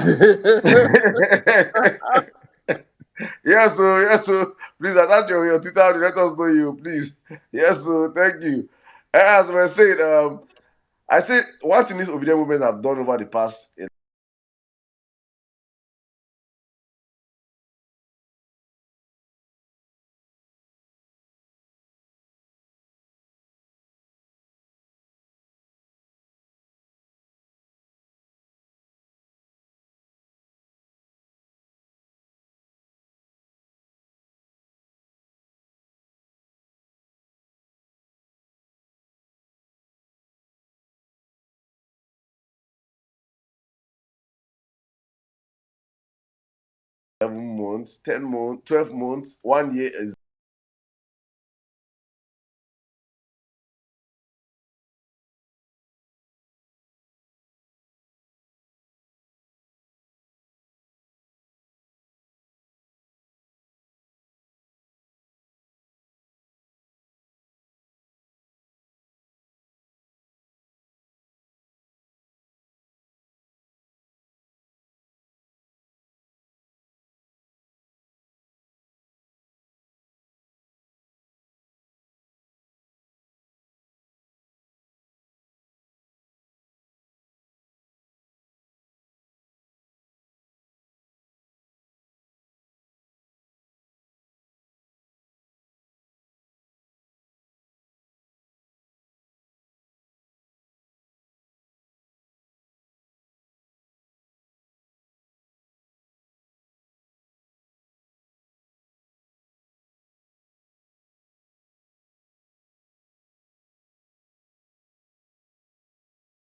Yes, so please attach your Twitter handle. Let us know you, please. Yes, so thank you. As I said, I said one thing this obedient movement have done over the past. Months, 10 months, 12 months, 1 year is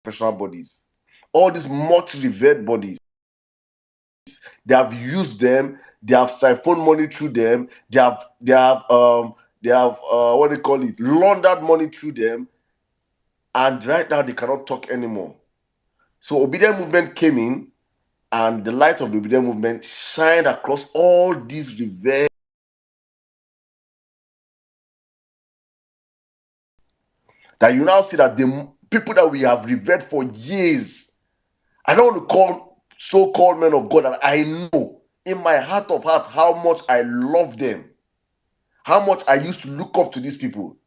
professional bodies. All these much revered bodies. They have used them, they have siphoned money through them, they have what they call it, laundered money through them, and right now they cannot talk anymore. So obedient movement came in, and the light of the obedient movement shined across all these revered. That you now see that the people that we have revered for years, I don't want to call so-called men of God, that I know in my heart of heart how much I love them, how much I used to look up to these people.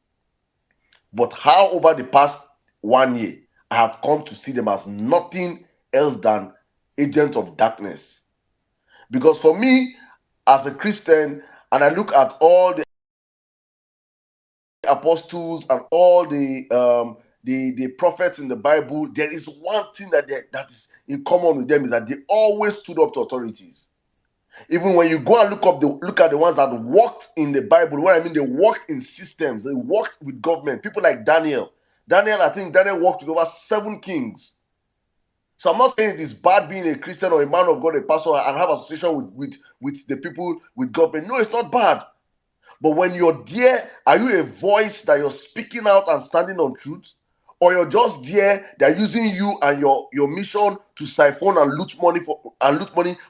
But how over the past 1 year, I have come to see them as nothing else than agents of darkness. Because for me, as a Christian, and I look at all the apostles and all the prophets in the Bible, there is one thing that is in common with them, is that they always stood up to authorities. Even when you go and look at the ones that worked in the Bible, what I mean, they worked in systems, they worked with government. People like Daniel. I think Daniel worked with over 7 kings. So I'm not saying it is bad being a Christian or a man of God, a pastor, and have association with the people, with government. No, it's not bad. But when you're there, are you a voice that you're speaking out and standing on truth? Or you're just there, they're using you and your mission to siphon and loot money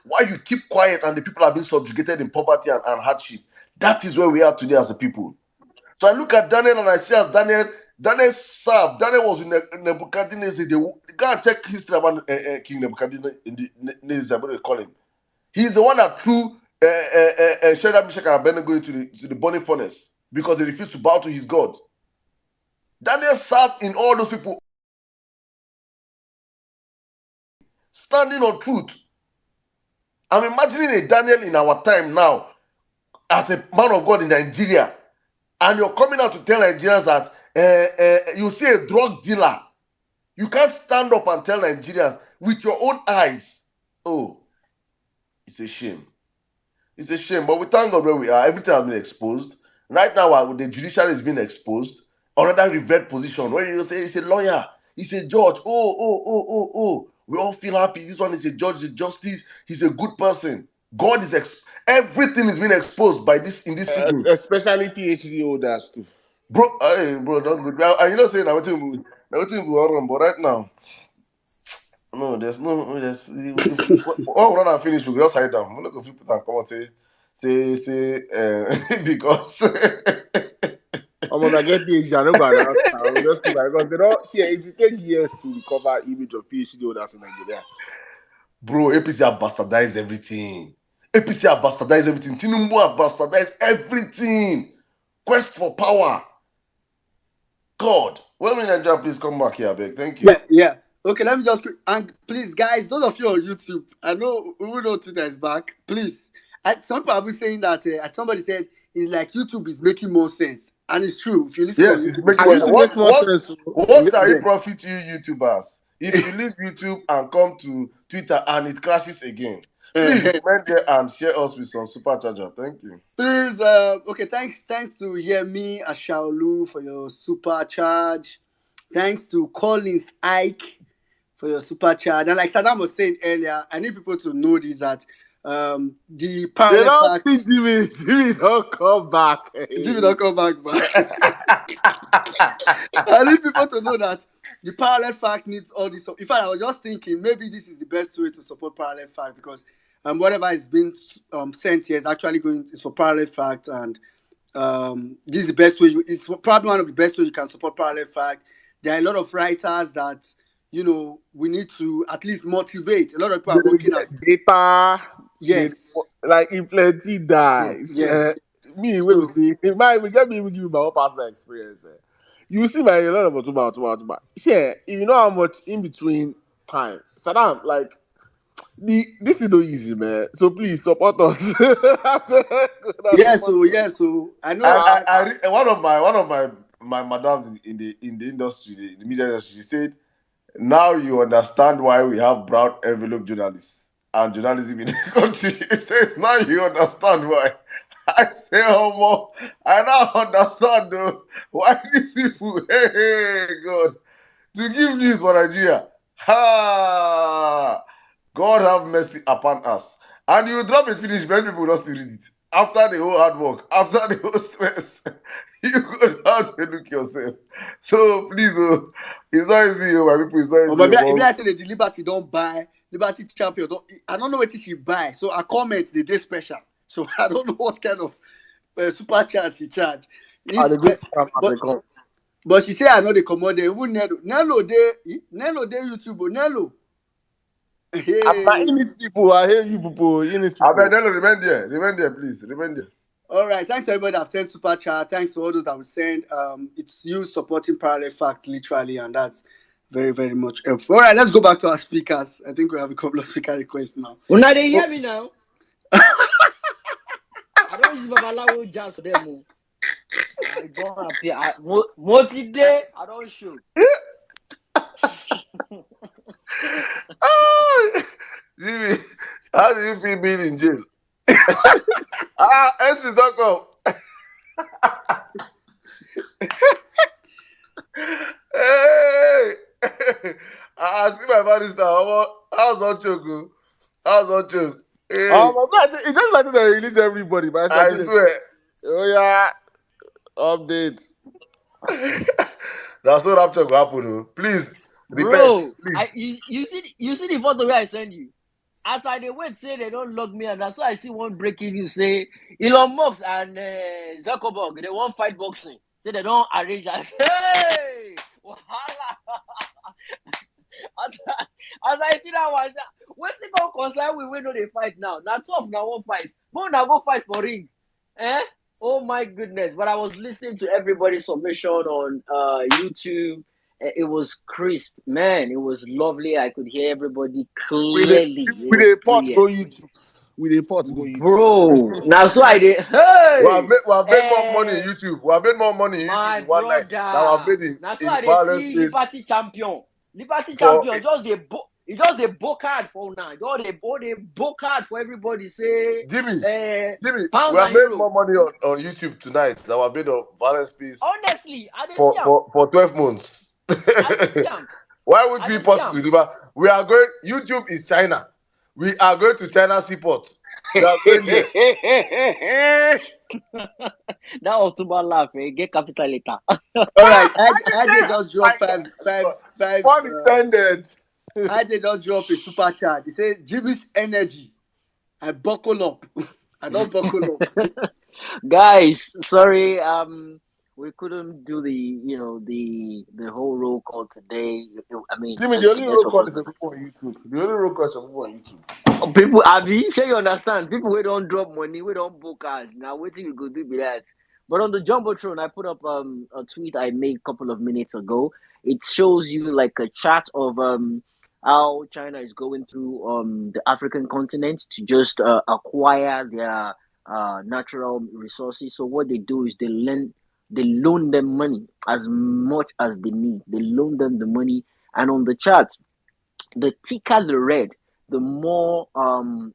while you keep quiet and the people are being subjugated in poverty and hardship. That is where we are today as a people. So I look at Daniel and I see as Daniel, Daniel served. Daniel was in Nebuchadnezzar. Go and check history about King Nebuchadnezzar. What they call him. He's the one that threw Shadrach, Meshach, and Abednego into the burning furnace because they refused to bow to his God. Daniel served in all those people standing on truth. I'm imagining a Daniel in our time now as a man of God in Nigeria, and you're coming out to tell Nigerians that you see a drug dealer. You can't stand up and tell Nigerians with your own eyes. Oh, it's a shame. It's a shame, but we thank God where we are. Everything has been exposed. Right now, the judiciary is being exposed. Another revered position where you say he's a lawyer, he's a judge. Oh. We all feel happy. This one is a judge, a justice. He's a good person. God is everything is being exposed by this in this season. Especially PhD holders too. Bro, don't good. And you know saying nothing will run, but right now, no, there's all run and finish, we just hide down. I'm not going to put and come and say because I'm gonna get PhD. I don't go announce. I will just keep because they don't see it takes years to recover image of PhD holders in Nigeria. Bro, APC have bastardized everything. Tinubu have bastardized everything. Quest for power. God. When will Nigeria please come back here, beg? Thank you. Yeah. Okay, let me just and please, guys, those of you on YouTube, I know we know Twitter is back. Please, some people have been saying that. Somebody said it's like YouTube is making more sense, and it's true. If you listen Yes, to it's YouTube, making What shall it profit you, YouTubers, if you leave YouTube and come to Twitter and it crashes again? Please comment there and share us with some supercharger. Thank you. Please, okay, thanks to Yemi Ashaolu for your super charge. Thanks to Collins Ike for your super charge. And like Saddam was saying earlier, I need people to know this that the parallel fact. Jimmy don't come back. Jimmy don't come back, man. I need people to know that the parallel fact needs all this. In fact, I was just thinking maybe this is the best way to support parallel fact because whatever is being sent here is actually it's for parallel fact, and this is the best way. It's probably one of the best ways you can support parallel fact. There are a lot of writers that we need to at least motivate. A lot of people are working at data. Yes, like if plenty dies. Yes. Me, when we see it might give me my own personal experience. You see my a lot of Otuba. Yeah, if you know how much in between times. Saddam, like this is no easy, man. So please support us. Yes, so I know. One of my madams in the industry, the media industry, she said, now you understand why we have brown envelope journalists and journalism in the country. She says, now you understand why. I say, oh, I now understand though why these people, hey, God, to give news for Nigeria. Ha! God have mercy upon us. And you drop it, finish, many people will not still read it. After the whole hard work, after the whole stress, you go down to look yourself. So please, it's not easy, my people. It's not easy. Maybe I say the Liberty don't buy, Liberty Champion I don't know what she buy. So I comment the day special. So I don't know what kind of super charge she charge. But she say I know the commodity. Even Nello day YouTube. Nello. Hey. People, I hear you people. Nello, remain there, please. Remain there. All right, thanks to everybody that sent super chat. Thanks to all those that will send. It's you supporting parallel fact literally, and that's very, very much helpful. All right, let's go back to our speakers. I think we have a couple of speaker requests now. Well, now they hear me now. I don't use Babalawo jazz for them. I don't appear. Today, I don't show. Jimmy, how do you feel being in jail? Let's talk up. Hey, I see my body now. How's that joke? Hey. It's just like they release everybody, but I swear. Oh yeah, update. That's no rapture will happen. Please, bro. repent, please. You see the photo where I send you. As I wait, say they don't log me, and that's why I see one breaking news say Elon Musk and Zuckerberg they won't fight boxing. Say they don't arrange that. Hey! As I see that one, what's it going to concern we know they fight now? Now 12 now won't fight. Now go fight for ring. Oh my goodness. But I was listening to everybody's submission on YouTube. It was crisp, man. It was lovely. I could hear everybody clearly. With a pot go YouTube. With a pot go YouTube. Bro, now so I did. Hey, We have made more money in YouTube. We have made more money in YouTube in one night than we have made in now so I did Vawulence see space. Liberty champion. Liberty For- champion just the book card for now. Just the book card for everybody. Say Jimmy, pounds we have and made euro. more money on YouTube tonight than we have made on Vawulence space Honestly, I didn't see for 12 months. I didn't see him. Why would we put to deliver? We are going. YouTube is China. We are going to China SeaPort. We are going there. That was too bad laugh. Get capital later. All right, I did just drop five. Pun intended. I did just drop a super chat. He said, Jimmy's energy. I buckle up. I don't buckle up. Guys, sorry, we couldn't do the whole roll call today. I mean, Jimmy, the only roll call is people on YouTube. The only roll call is people on YouTube. People, Abi, sure you understand. People we don't drop money, we don't book cards. Now, what you go do be that? But on the Jumbotron, I put up a tweet I made a couple of minutes ago. It shows you like a chart of how China is going through the African continent to just acquire their natural resources. So what they do is they loan them money as much as they need. They loan them the money, and on the chart, the thicker the red, the more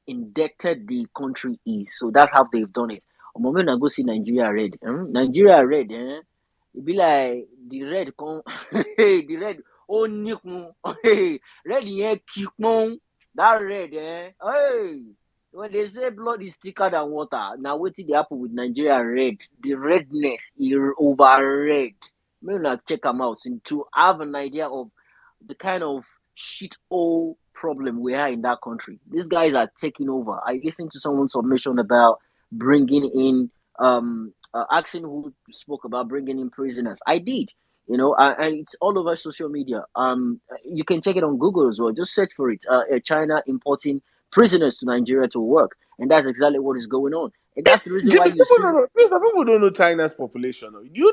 indebted the country is. So that's how they've done it. A moment I go see Nigeria red. Nigeria red, it be like the red come the red oh nikun hey red yeah keep that red hey. When they say blood is thicker than water, now what did happen with Nigeria red? The redness is over red. Maybe not check them out to have an idea of the kind of shit hole problem we are in that country. These guys are taking over. I listened to someone's submission about bringing in asking who spoke about bringing in prisoners. I did, and it's all over social media. You can check it on Google as well. Just search for it. China importing prisoners to Nigeria to work, and that's exactly what is going on. And that's the reason why you see. People don't know China's population. Do you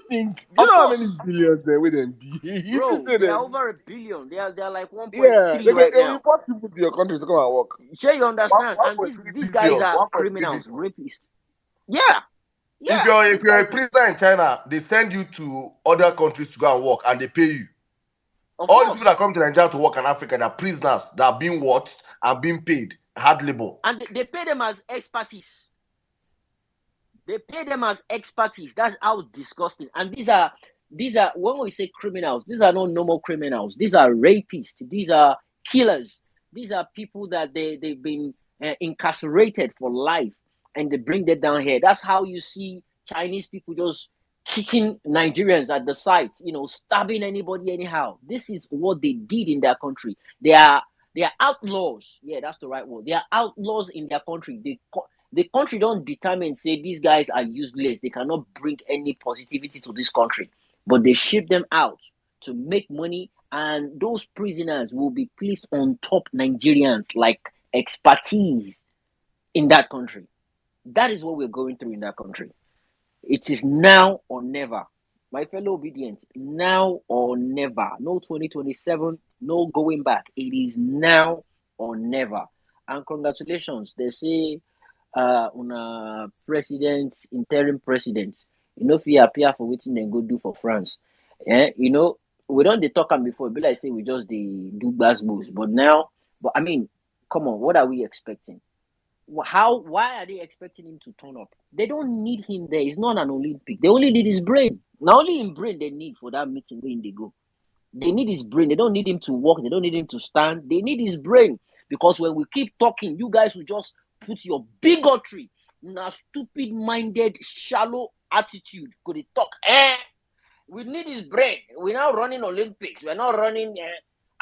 know how many billions there with them be? Bro, they are over 1 billion. They are like 1.3 right now. They import people to your country to come and work. Sure, you understand. And these guys are criminals, rapists. Yeah. If you're a prisoner in China, they send you to other countries to go and work, and they pay you. All these people that come to Nigeria to work in Africa, they're prisoners that are being watched and being paid hard labor. And they pay them as expertise. That's how disgusting. And these are when we say criminals, these are not normal criminals. These are rapists. These are killers. These are people that they've been incarcerated for life, and they bring them down here. That's how you see Chinese people just kicking Nigerians at the site, stabbing anybody anyhow. This is what they did in their country. They are outlaws. Yeah, that's the right word. They are outlaws in their country. The country don't determine, say, these guys are useless. They cannot bring any positivity to this country. But they ship them out to make money, and those prisoners will be placed on top Nigerians like expertise in that country. That is what we're going through in that country. It is now or never. My fellow obedience, now or never. No 2027, no going back. It is now or never. And congratulations. They say on a interim president, if he appear for what they go do for France. We don't talk am before, but like say we just do basketballs. But I mean, come on, what are we expecting? Why are they expecting him to turn up? They don't need him there. It's not an Olympic. They only need his brain. Now only in brain they need for that meeting when they go. They need his brain. They don't need him to walk. They don't need him to stand. They need his brain. Because when we keep talking, you guys will just put your bigotry in a stupid-minded, shallow attitude. Could they talk? We need his brain. We're now running Olympics. We're not running...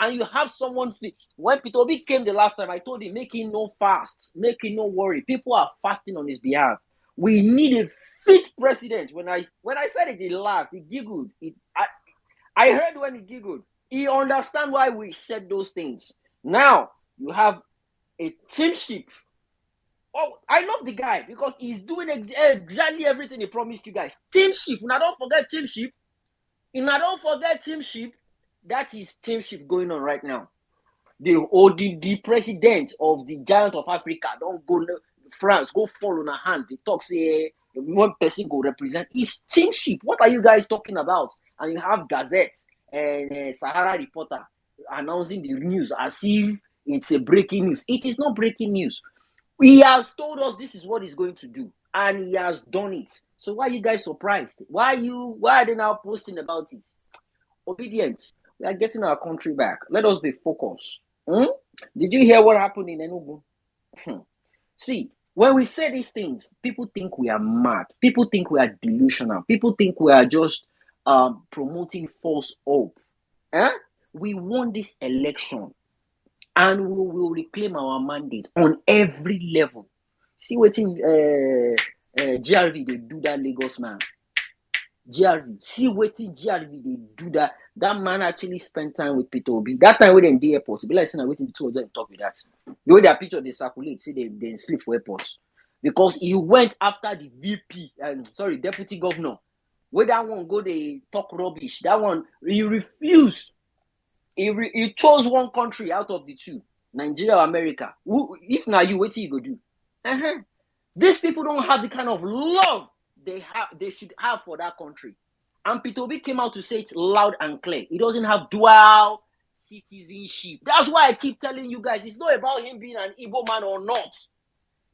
And you have someone... When Peter Obi came the last time, I told him, make him no fast. Make him no worry. People are fasting on his behalf. We need a fit president. When I said it, he laughed. He giggled. I heard when he giggled. He understand why we said those things. Now you have a teamship. Oh, I love the guy because he's doing exactly everything he promised you guys. Teamship. Now don't forget teamship. That is teamship going on right now. The president of the giant of Africa don't go France, go fall on a hand. They talk say one person go represent. It's teamship. What are you guys talking about? And you have gazettes and Sahara Reporter announcing the news as if it's a breaking news. It is not breaking news. He has told us this is what he's going to do, and he has done it. So why are you guys surprised? Why are they now posting about it? Obedient. We are getting our country back. Let us be focused. Did you hear what happened in Enugu? See, when we say these things, people think we are mad. People think we are delusional. People think we are just promoting false hope. We won this election, and we will reclaim our mandate on every level. See what GRV they do that Lagos man. GRV. See what GRV they do that. That man actually spent time with Peter Obi. That time when they in the airport, be like saying waiting the two of them talk with that. The way their picture they circulate, see they sleep for airports. Because he went after the VP, deputy governor. Where that one go, they talk rubbish. That one, he refused. He chose one country out of the two, Nigeria or America. If now you, what you go do? These people don't have the kind of love they should have for that country. And Peter Obi came out to say it loud and clear. He doesn't have dual citizenship. That's why I keep telling you guys, it's not about him being an Igbo man or not.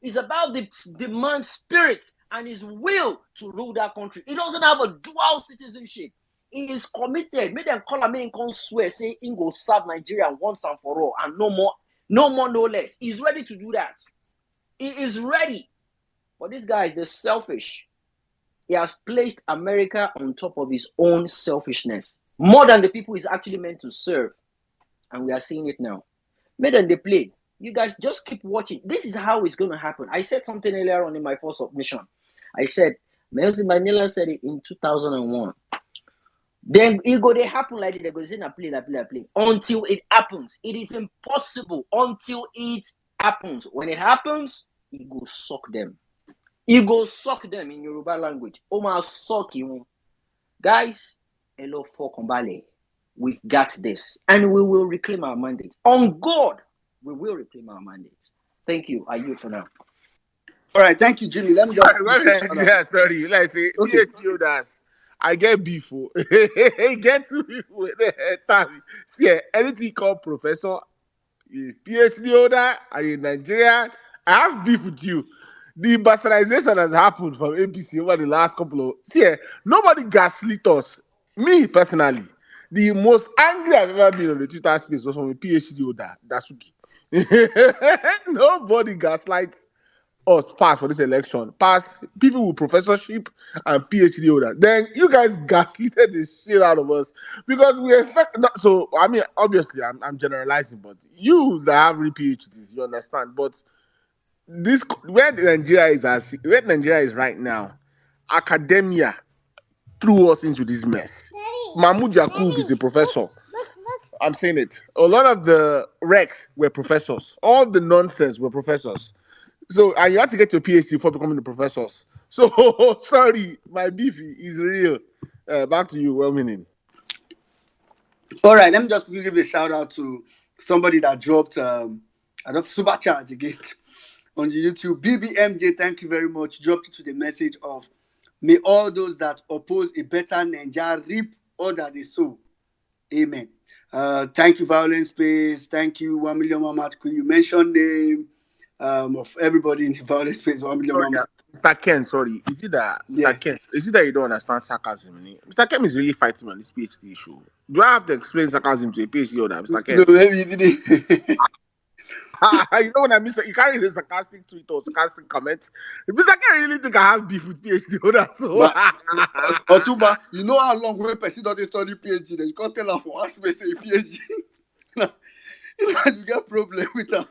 It's about the man's spirit and his will to rule that country. He doesn't have a dual citizenship. He is committed. Make them call him and come swear, say he go serve Nigeria once and for all, and no more, no less. He's ready to do that. He is ready. But these guys, they're selfish. He has placed America on top of his own selfishness, more than the people he's actually meant to serve. And we are seeing it now. Make them they play. You guys just keep watching. This is how it's going to happen. I said something earlier on in my first submission. I said, Nelson Mandela said it in 2001. Then it go they happen like they go say na play until it happens. It is impossible until it happens. When it happens, it go suck them. It go suck them in Yoruba language. Oma suck you. Guys, hello for Kombale. We've got this. And we will reclaim our mandate. On God, we will reclaim our mandate. Thank you. I yield for now. All right, thank you, Jimmy. Let me just sorry. Let's say Okay. PhD holders. I get beef. Get two people. See, anything called professor, PhD holder, are you Nigerian? I have beef with you. The bastardization has happened from APC over the last couple of. See, nobody gaslit us. Me personally, the most angry I've ever been on the Twitter space was from a PhD holder, Dasuki. Nobody gaslights us pass for this election. Pass people with professorship and PhD holders. Then you guys gaslighted the shit out of us because we expect. So I mean, obviously, I'm generalizing, but you that have real PhDs, you understand. But this where Nigeria is right now, academia threw us into this mess. Mahmoud Yakub is a professor. I'm saying it. A lot of the recs were professors. All the nonsense were professors. So, and you have to get your PhD before becoming the professors. So, sorry, my beef is real. Back to you, well-meaning. All right, let me just give a shout out to somebody that dropped supercharge again on the YouTube. BBMJ, thank you very much. Dropped it to the message of, may all those that oppose a better Nigeria reap all that they sow. Amen. Thank you, Vawulence Space. Thank you, 1 million Mamat. You mentioned name of everybody in the Vawulence Space. 1 million Sorry, Mamat. Mr. Ken, sorry. Is it that Mr. Ken? Is it that you don't understand sarcasm? Mr. Ken is really fighting on this PhD issue. Do I have to explain sarcasm to a PhD holder, Mr. Ken? No, maybe you didn't. You know what I mean? You can't read a sarcastic tweet or sarcastic comment. Mr. Ken really think I have beef with PhD holders. So. Otuba, you know how long when person doesn't study PhD, then you can't tell them for one space a PhD. You get problem with them.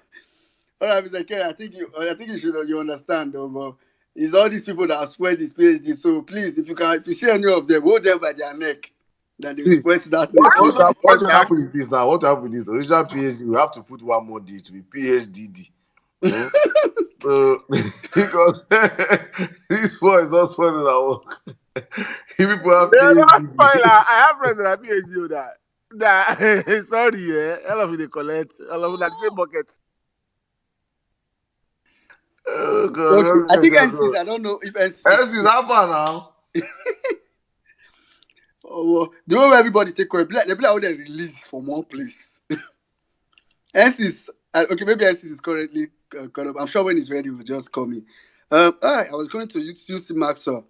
All right, Mr. Ken, I think you understand though, but it's all these people that swear this PhD. So please, if you see any of them, hold them by their neck. that they See, sweat that name for you. what will happen is this now. What will happen with this original PhD? We have to put one more D to be PhDD. Hmm? Because this boy is not spoiling our work. People have Yeah, no, PhD. spoiler. I have friends that are PhD on that. Sorry, yeah. All of you they collect. All of you that same bucket. Oh Okay, I God, think God, NCs. God. I don't know if NCs. Is how far now? Oh, well, the way everybody take credit, they be like, they release from one place. NCs. Okay, maybe NCs is currently caught up. I'm sure when he's ready, we'll just call me. All right, I was going to use Maxwell,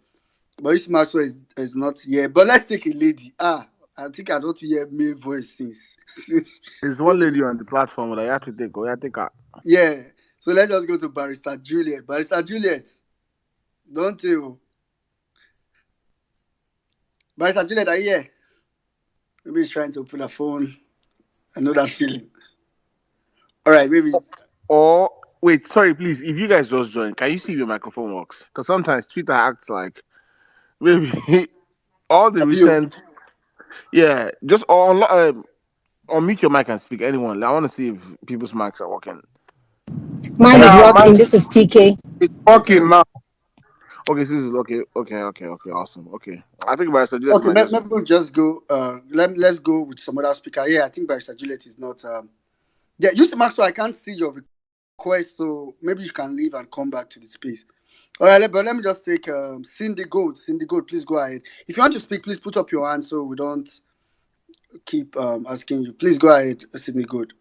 but UC Maxwell is not here. But let's take a lady. I think I don't hear male voice since There's one lady on the platform that you have to take. Oh, yeah, take her. yeah. So let's just go to Barrister Juliet. Barrister Juliet, don't you? Barrister Juliet, are you here? Maybe he's trying to open a phone. I know that feeling. All right, maybe. Or wait, sorry, please. If you guys just join, can you see if your microphone works? Because sometimes Twitter acts like maybe all the Abio. recent. Yeah, just unmute your mic and speak. Anyone. I want to see if people's mics are working. Mine is Yeah, working. This is TK. it's working now. Okay, so this is okay. Awesome. Okay, I think Barrister Juliet Okay, might just. maybe we'll just go. Let's go with some other speaker. Yeah, I think Barrister Juliet is not. Yeah, UC Maxwell, I can't see your request, so maybe you can leave and come back to the space. All right, but let me just take Cindy Gold. Cindy Gold, please go ahead. If you want to speak, please put up your hand so we don't keep asking you. Please go ahead, Cindy Gold.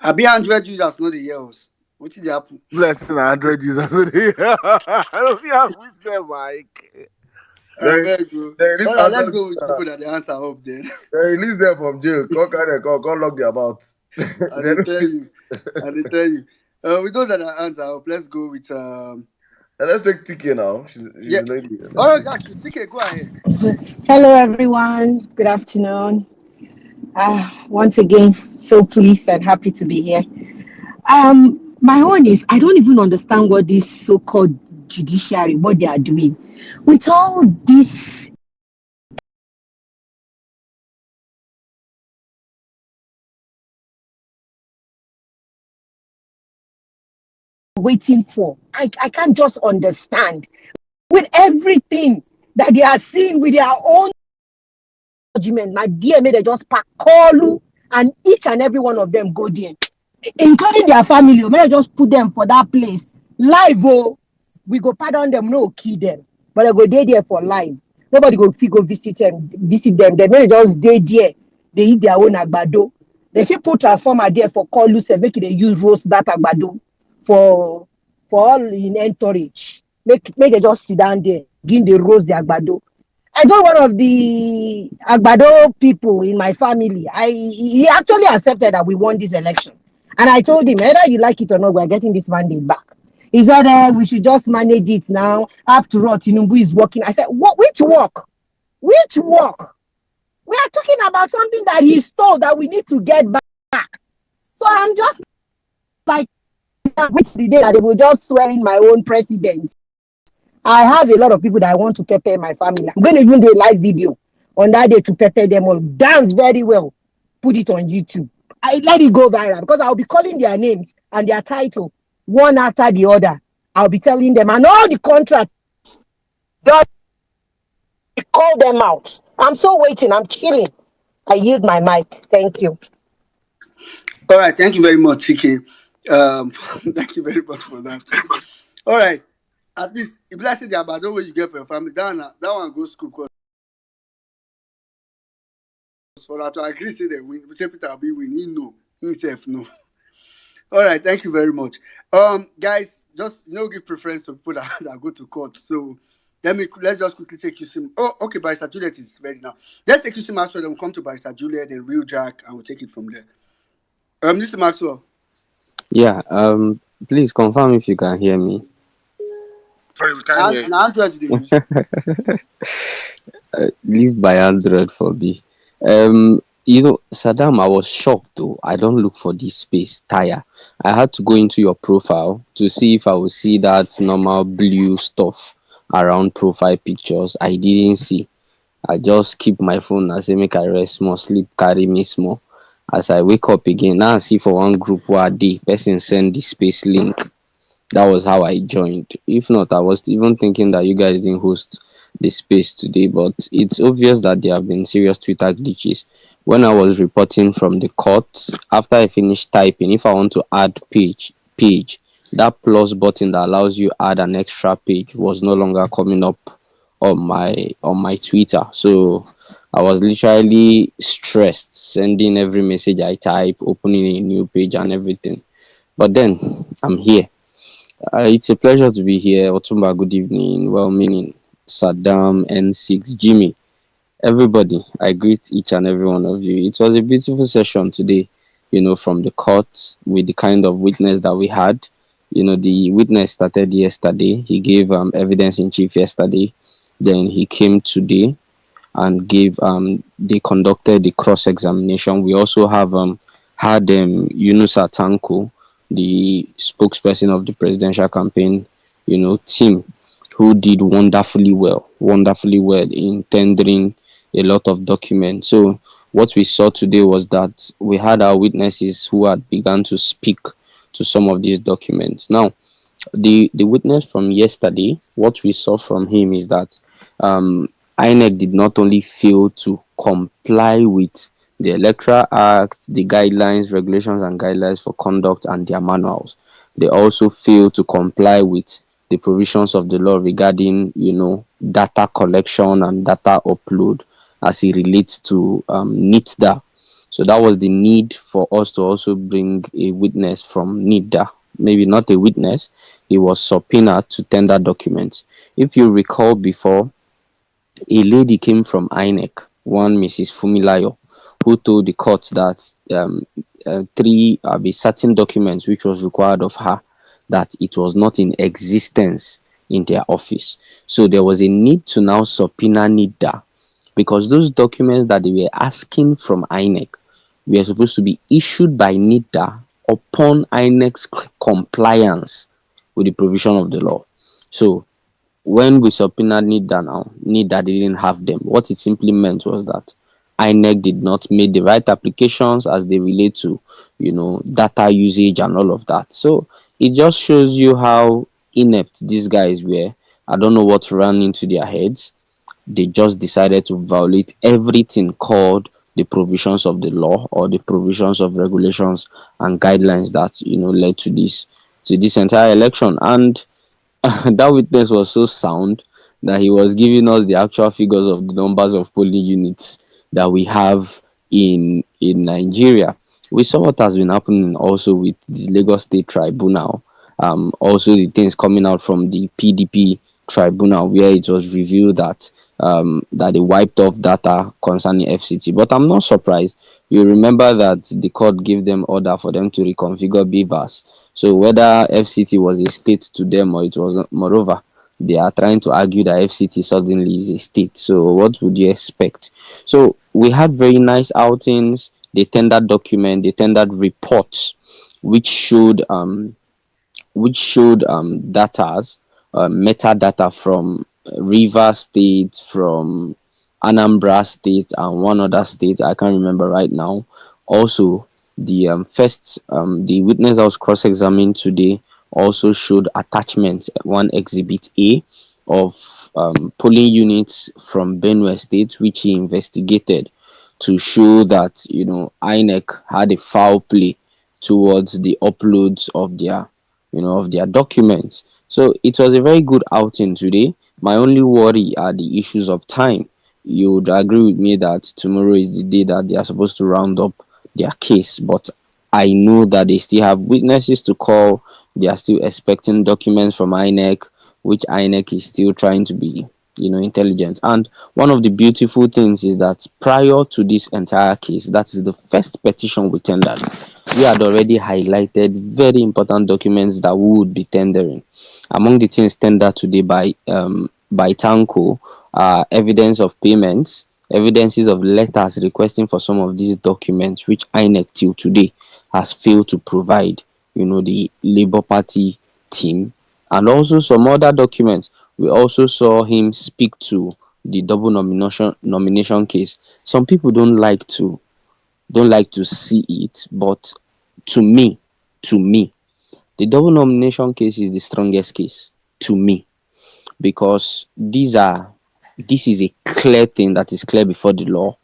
I be 100 users, not the years. What did happen? Blessing 100 users today. I don't have wisdom, Mike. Very good. This All right, let's go with people that the answer up then. they release them from jail. Call lock their mouth. I didn't tell you. With those that are answer up, let's go with Let's take TK now. She's yeah. a lady. All right, actually, TK, go ahead. Hello, everyone. Good afternoon. Once again, so pleased and happy to be here. My own is I don't even understand what this so-called judiciary, what they are doing. With all this waiting for, I can't just understand. With everything that they are seeing with their own judgment, my dear, may they just pack Kolu and each and every one of them go there, including their family. May they just put them for that place. Live, we go pardon them, no kill them. But they go there for life. Nobody go visit them. They may just stay there. They eat their own agbado. They fit put transformer there for Kolu, say make they use roast that agbado for all in entourage. Make they just sit down there, begin the roast the agbado. I told one of the Agbado people in my family, he actually accepted that we won this election. And I told him, whether you like it or not, we're getting this mandate back. He said, we should just manage it now. After all, Tinubu is working. I said, what? Which work? Which work? We are talking about something that he stole that we need to get back. So I'm just like, which the day that they will just swear in my own president. I have a lot of people that I want to pepper my family. I'm going to even do a live video on that day to pepper them all. Dance very well. Put it on YouTube. I let it go viral because I'll be calling their names and their title one after the other. I'll be telling them and all the contracts. Call them out. I'm so waiting. I'm chilling. I yield my mic. Thank you. All right, thank you very much, TK. Thank you very much for that. All right. At least if let's say the abado way you get for your family, that one goes school because for that to agree say they win, which Peter will be win, he know, himself no. All right, thank you very much. Guys, just give preference to people that go to court. So let's just quickly take you some. Oh, okay, Barrister Juliet is ready now. Let's take you some Maxwell, then we'll come to Barrister Juliet, then Real Jack, and we'll take it from there. Mr. Maxwell. Yeah, please confirm if you can hear me. Sorry, we can't hear you. And Android they use. Leave by Android for me. Saddam, I was shocked though. I don't look for this space tire. I had to go into your profile to see if I would see that normal blue stuff around profile pictures. I didn't see. I just keep my phone. I say make I rest small, sleep carry me small. As I wake up again, now I see for one group where the person send the space link. That was how I joined. If not, I was even thinking that you guys didn't host the space today, but it's obvious that there have been serious Twitter glitches. When I was reporting from the court, after I finished typing, if I want to add page, that plus button that allows you add an extra page was no longer coming up on my Twitter. So I was literally stressed, sending every message I type, opening a new page and everything. But then I'm here. It's a pleasure to be here. Otumba, good evening. Well meaning Saddam N6, Jimmy, everybody. I greet each and every one of you. It was a beautiful session today, from the court with the kind of witness that we had. The witness started yesterday. He gave evidence in chief yesterday. Then he came today and gave they conducted the cross examination. We also have had Yunusa Tanko, the spokesperson of the presidential campaign, team, who did wonderfully well in tendering a lot of documents. So what we saw today was that we had our witnesses who had begun to speak to some of these documents. Now, the witness from yesterday, what we saw from him is that INEC did not only fail to comply with the Electoral Act, the guidelines, regulations, and guidelines for conduct and their manuals, they also failed to comply with the provisions of the law regarding, data collection and data upload as it relates to NITDA. So that was the need for us to also bring a witness from NITDA. Maybe not a witness, he was subpoenaed to tender documents. If you recall before, a lady came from INEC, one Mrs. Fumilayo, who told the court that three certain documents which was required of her, that it was not in existence in their office. So there was a need to now subpoena NIDA, because those documents that they were asking from INEC were supposed to be issued by NIDA upon INEC's compliance with the provision of the law. So when we subpoenaed NIDA now, NIDA didn't have them. What it simply meant was that INEC did not make the right applications as they relate to, data usage and all of that. So it just shows you how inept these guys were. I don't know what ran into their heads. They just decided to violate everything called the provisions of the law or the provisions of regulations and guidelines that led to this entire election. And that witness was so sound that he was giving us the actual figures of the numbers of polling units that we have in Nigeria. We saw what has been happening also with the Lagos State Tribunal. Also the things coming out from the PDP tribunal, where it was revealed that that they wiped off data concerning FCT. But I'm not surprised. You remember that the court gave them order for them to reconfigure BVAS. So whether FCT was a state to them or it was, moreover, they are trying to argue that FCT suddenly is a state. So what would you expect? So we had very nice outings. They tendered documents, they tendered reports, which showed metadata from Rivers State, from Anambra State, and one other state I can't remember right now. Also, the the witness that was cross-examined today also showed attachments, one exhibit A of polling units from Benue State, which he investigated to show that INEC had a foul play towards the uploads of their documents. So it was a very good outing today. My only worry are the issues of time. You would agree with me that tomorrow is the day that they are supposed to round up their case, but I know that they still have witnesses to call. They are still expecting documents from INEC, which INEC is still trying to be intelligent. And one of the beautiful things is that prior to this entire case, that is the first petition we tendered, we had already highlighted very important documents that we would be tendering. Among the things tendered today by Tanko are evidence of payments, evidences of letters requesting for some of these documents, which INEC till today has failed to provide, the Labour Party team, and also some other documents. We also saw him speak to the double nomination case. Some people don't like to see it, but to me, the double nomination case is the strongest case to me, because this is a clear thing that is clear before the law.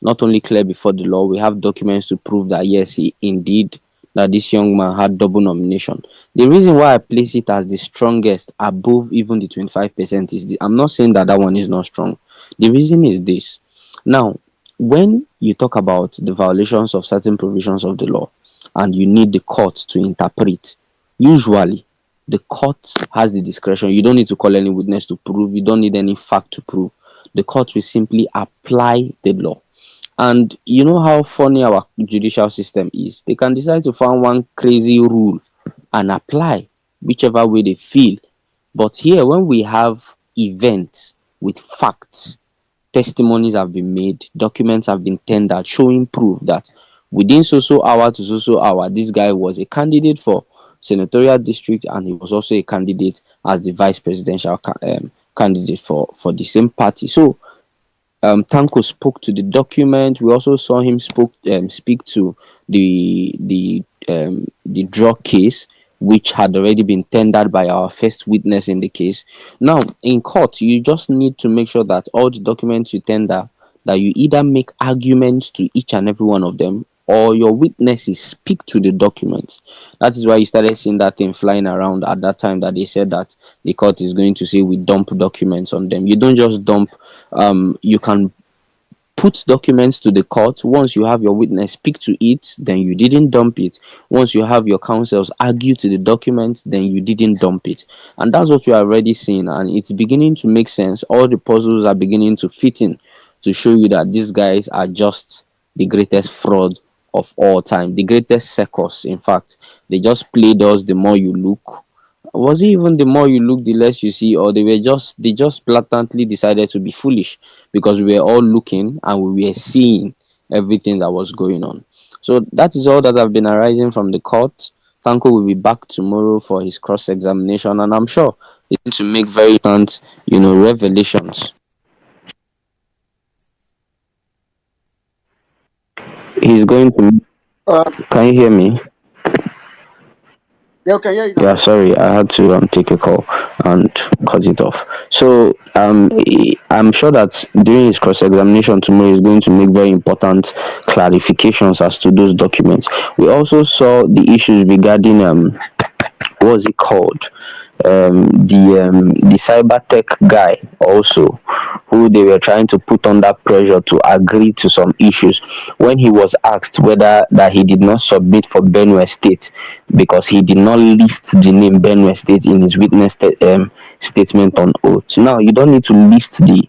Not only clear before the law, we have documents to prove that yes, indeed, that this young man had double nomination. The reason why I place it as the strongest above even the 25% is I'm not saying that that one is not strong. The reason is this. Now, when you talk about the violations of certain provisions of the law and you need the court to interpret, usually the court has the discretion. You don't need to call any witness to prove, you don't need any fact to prove. The court will simply apply the law. And you know how funny our judicial system is. They can decide to find one crazy rule and apply whichever way they feel. But here, when we have events with facts, testimonies have been made, documents have been tendered showing proof that within so hour to so hour, this guy was a candidate for senatorial district and he was also a candidate as the vice presidential candidate for the same party. So Tanko spoke to the document. We also saw him speak to the drug case, which had already been tendered by our first witness in the case. Now, in court, you just need to make sure that all the documents you tender, that you either make arguments to each and every one of them, or your witnesses speak to the documents. That is why you started seeing that thing flying around at that time, that they said that the court is going to say we dump documents on them. You don't just dump. You can put documents to the court. Once you have your witness speak to it, then you didn't dump it. Once you have your counsels argue to the document, then you didn't dump it. And that's what you are already seeing, and it's beginning to make sense. All the puzzles are beginning to fit in to show you that these guys are just the greatest fraud of all time, the greatest circus. In fact, they just played us. The more you look, was it even the more you look, the less you see, or they just blatantly decided to be foolish because we were all looking and we were seeing everything that was going on. So that is all that have been arising from the court. Tanko will be back tomorrow for his cross-examination, and I'm sure he's going to make very important, revelations. He's going to. Uh, Can you hear me? yeah, okay, yeah, you Yeah, know. sorry, I had to take a call and cut it off. So I'm sure that during his cross-examination tomorrow, he's going to make very important clarifications as to those documents. We also saw the issues regarding what was it called? The cyber tech guy also, who they were trying to put under pressure to agree to some issues when he was asked whether that he did not submit for Benue State because he did not list the name Benue State in his statement on oath. Now you don't need to list the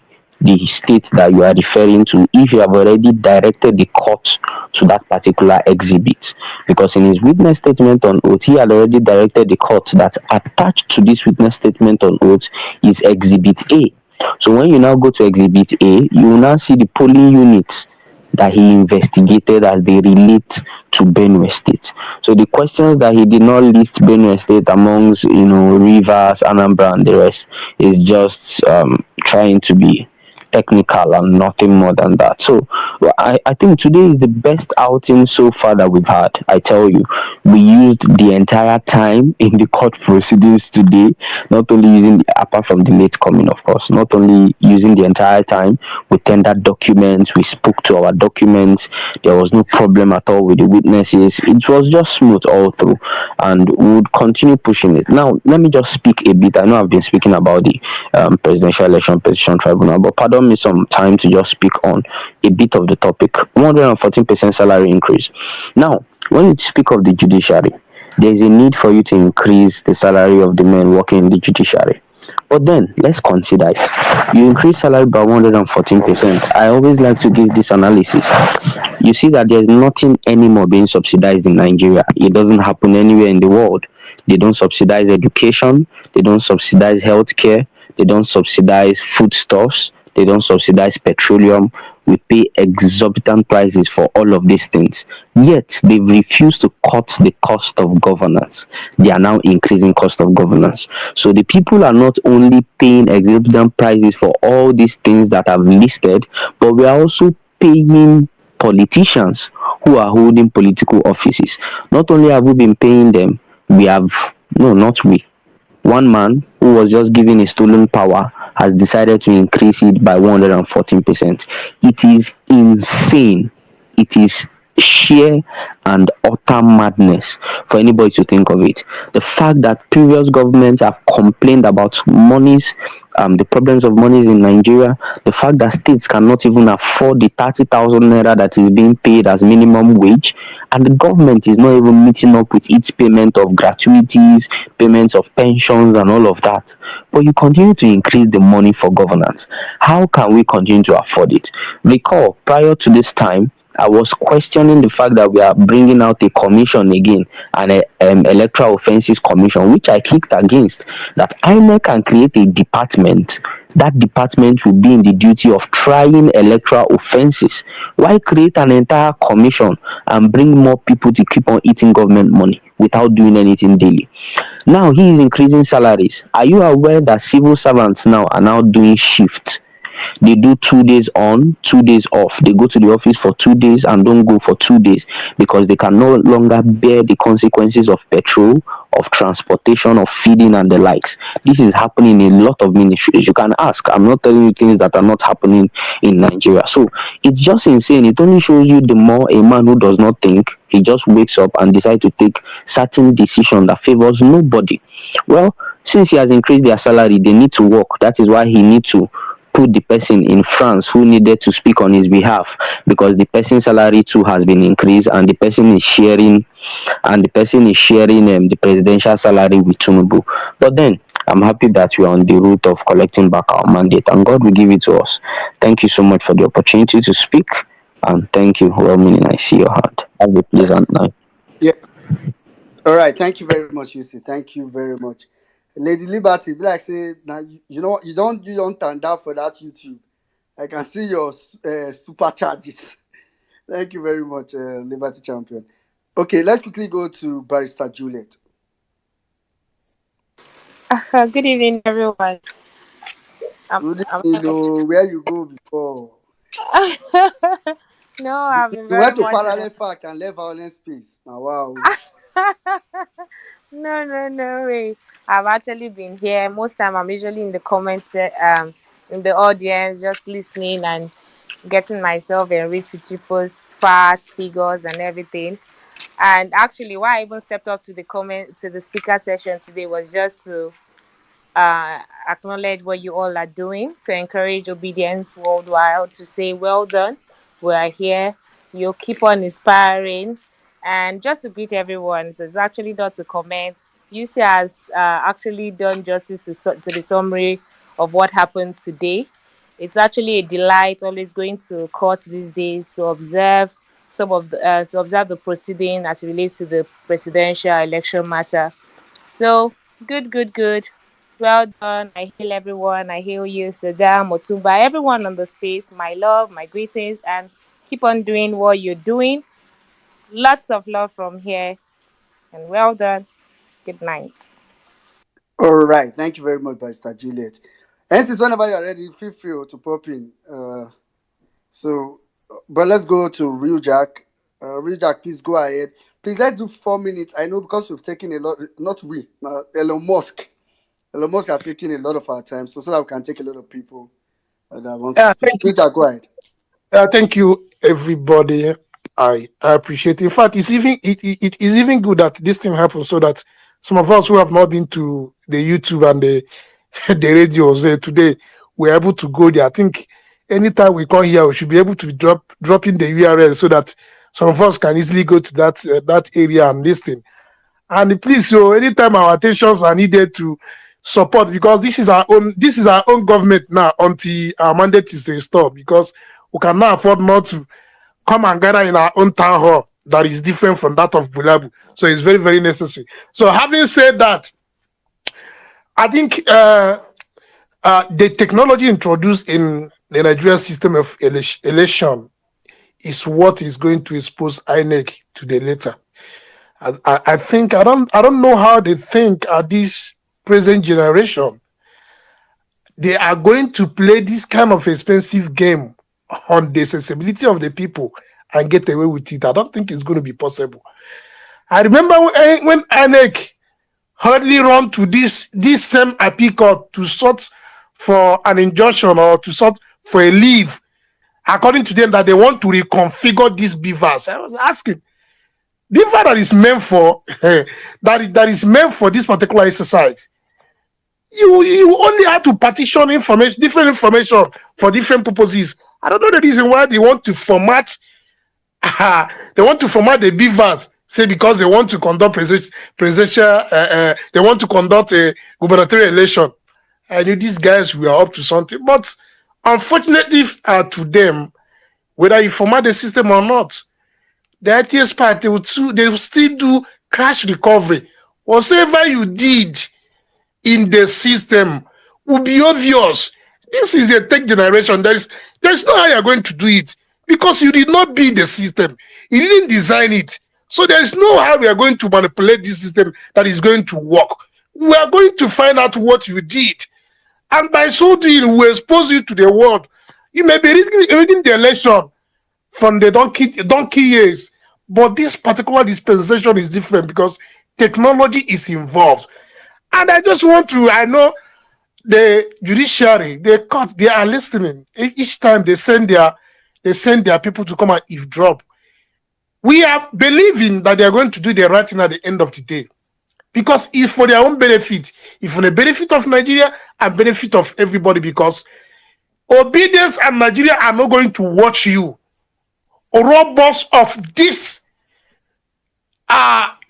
state that you are referring to if you have already directed the court to that particular exhibit, because in his witness statement on oath he had already directed the court that attached to this witness statement on oath is exhibit A. So when you now go to exhibit A, you will now see the polling units that he investigated as they relate to Benue State. So the questions that he did not list Benue State amongst Rivers, Anambra, and the rest is just trying to be technical and nothing more than that. So I think today is the best outing so far that we've had. I tell you, we used the entire time in the court proceedings today, not only apart from the late coming, of course, not only using the entire time, we tendered documents, we spoke to our documents, there was no problem at all with the witnesses. It was just smooth all through, and we would continue pushing it. Now, let me just speak a bit. I know I've been speaking about the Presidential Election Petition Tribunal, but pardon me some time to just speak on a bit of the topic. 114% salary increase. Now, when you speak of the judiciary, there is a need for you to increase the salary of the men working in the judiciary. But then, let's consider it. You increase salary by 114%. I always like to give this analysis. You see that there's nothing anymore being subsidized in Nigeria. It doesn't happen anywhere in the world. They don't subsidize education. They don't subsidize healthcare. They don't subsidize foodstuffs. they don't subsidize petroleum. We pay exorbitant prices for all of these things. Yet they've refused to cut the cost of governance. They are now increasing cost of governance. So the people are not only paying exorbitant prices for all these things that I've listed, but we are also paying politicians who are holding political offices. Not only have we been paying them, we have, no, not we. One man who was just given a stolen power has decided to increase it by 114%. It is insane. It is sheer and utter madness for anybody to think of it. The fact that previous governments have complained about monies, the problems of monies in Nigeria, the fact that states cannot even afford the 30,000 naira that is being paid as minimum wage, and the government is not even meeting up with its payment of gratuities, payments of pensions, and all of that. But you continue to increase the money for governance. How can we continue to afford it? Recall, prior to this time, I was questioning the fact that we are bringing out a commission again, an electoral offences commission, which I kicked against. That INEC can create a department. That department will be in the duty of trying electoral offences. Why create an entire commission and bring more people to keep on eating government money without doing anything daily? Now he is increasing salaries. Are you aware that civil servants now are now doing shift? They do 2 days on, 2 days off. They go to the office for 2 days and don't go for 2 days because they can no longer bear the consequences of petrol, of transportation, of feeding, and the likes. This is happening in a lot of ministries. You can ask. I'm not telling you things that are not happening in Nigeria. So it's just insane. It only shows you the more a man who does not think, he just wakes up and decides to take certain decision that favors nobody. Well, since he has increased their salary, they need to work. That is why he needs to put the person in France who needed to speak on his behalf, because the person's salary too has been increased, and the person is sharing the presidential salary with Tinubu. But then I'm happy that we are on the route of collecting back our mandate, and God will give it to us. Thank you so much for the opportunity to speak, and thank you. Well meaning, I see your hand. Have a pleasant night. Yeah. All right. Thank you very much, Yusi. Thank you very much. Lady Liberty, be like say now you know you don't turn down for that YouTube. I can see your super charges. Thank you very much, Liberty Champion. Okay, let's quickly go to Barrister Juliet. Good evening, everyone. Good I'm evening, where you go before? no, I've been You very went to much in parallel fact and left violent space. Now, wow. no way. I've actually been here. Most time, I'm usually in the comments, in the audience, just listening and getting myself enriched with people's facts, figures, and everything. And actually, why I even stepped up to the speaker session today was just to acknowledge what you all are doing to encourage obedience worldwide, to say, well done, we are here, you'll keep on inspiring. And just to greet everyone, so it's actually not a comment. UC has actually done justice to the summary of what happened today. It's actually a delight always going to court these days to observe the proceeding as it relates to the presidential election matter. So good. Well done. I hail everyone. I hail you, Saddam, Otumba, everyone on the space. My love, my greetings, and keep on doing what you're doing. Lots of love from here, and well done. Good night. All right. Thank you very much, Barrister Juliet. And since whenever you're ready, feel free to pop in. But let's go to Real Jack. Real Jack, please go ahead. Please, let's do 4 minutes. I know because we've taken a lot, not we, Elon Musk. Elon Musk have taken a lot of our time, so that we can take a lot of people that want to speak. Thank you. Real Jack, go ahead. Thank you, everybody. I appreciate it. In fact, it is even good that this thing happens so that some of us who have not been to the YouTube and the the radios today, we're able to go there. I think anytime we come here, we should be able to drop in the URL so that some of us can easily go to that area and listen. And please, so anytime our attentions are needed to support, because this is our own government now until our mandate is restored, because we cannot afford not to come and gather in our own town hall that is different from that of Bulabu. So it's very, very necessary. So having said that, I think The technology introduced in the Nigerian system of election is what is going to expose INEC to the later. I think I don't know how they think at this present generation they are going to play this kind of expensive game on the sensibility of the people and get away with it. I don't think it's going to be possible. I remember when INEC hardly run to this same appeal court to sort for an injunction or to sort for a leave, according to them that they want to reconfigure these beavers. I was asking, beaver that is meant for that is meant for this particular exercise. You only have to partition information, different information for different purposes. I don't know the reason why they want to format. They want to format the beavers, say because they want to conduct presidential. They want to conduct a gubernatorial election. I knew these guys were up to something, but unfortunately to them, whether you format the system or not, the ITS part they will still do crash recovery. Whatever you did in the system will be obvious. This is a tech generation. There's no how you're going to do it because you did not build the system. You didn't design it. So there's no how we are going to manipulate this system that is going to work. We are going to find out what you did. And by so doing, we expose you to the world. You may be reading the election from the donkey years, but this particular dispensation is different because technology is involved. And I know the judiciary, the court, they are listening. Each time they send their people to come and eavesdrop. We are believing that they are going to do the right thing at the end of the day. Because if for their own benefit, if for the benefit of Nigeria and benefit of everybody, because obedience and Nigeria are not going to watch you robbers of this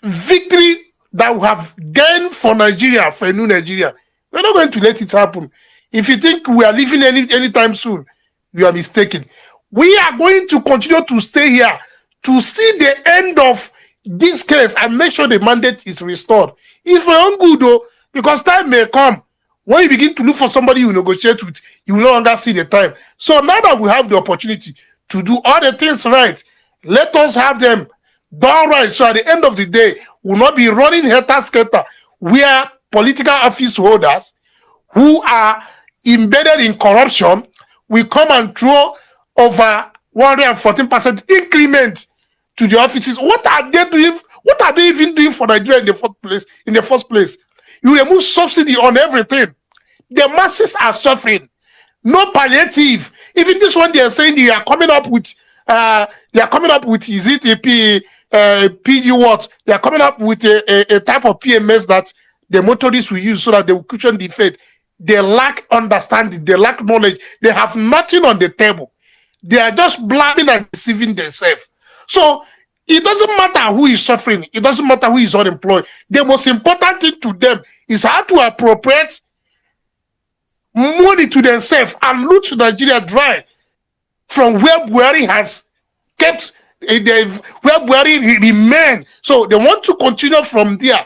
victory that we have gained for Nigeria, for a new Nigeria. We're not going to let it happen. If you think we are leaving anytime soon, you are mistaken. We are going to continue to stay here to see the end of this case and make sure the mandate is restored. It's for your own good, though, because time may come when you begin to look for somebody you negotiate with, you will no longer see the time. So now that we have the opportunity to do all the things right, let us have them done right. So at the end of the day, we'll not be running helter-skelter where political office holders who are embedded in corruption will come and throw over 114% increment to the offices. What are they doing? What are they even doing for Nigeria in the first place? You remove subsidy on everything. The masses are suffering. No palliative. Even this one, they are saying they are coming up with. Is it a PG what? They are coming up with a type of PMS that the motorists will use so that they will cushion the fate. They lack understanding. They lack knowledge. They have nothing on the table. They are just blabbing and deceiving themselves. So it doesn't matter who is suffering. It doesn't matter who is unemployed. The most important thing to them is how to appropriate money to themselves and loot Nigeria dry from where Buhari has kept, where Buhari remain. So they want to continue from there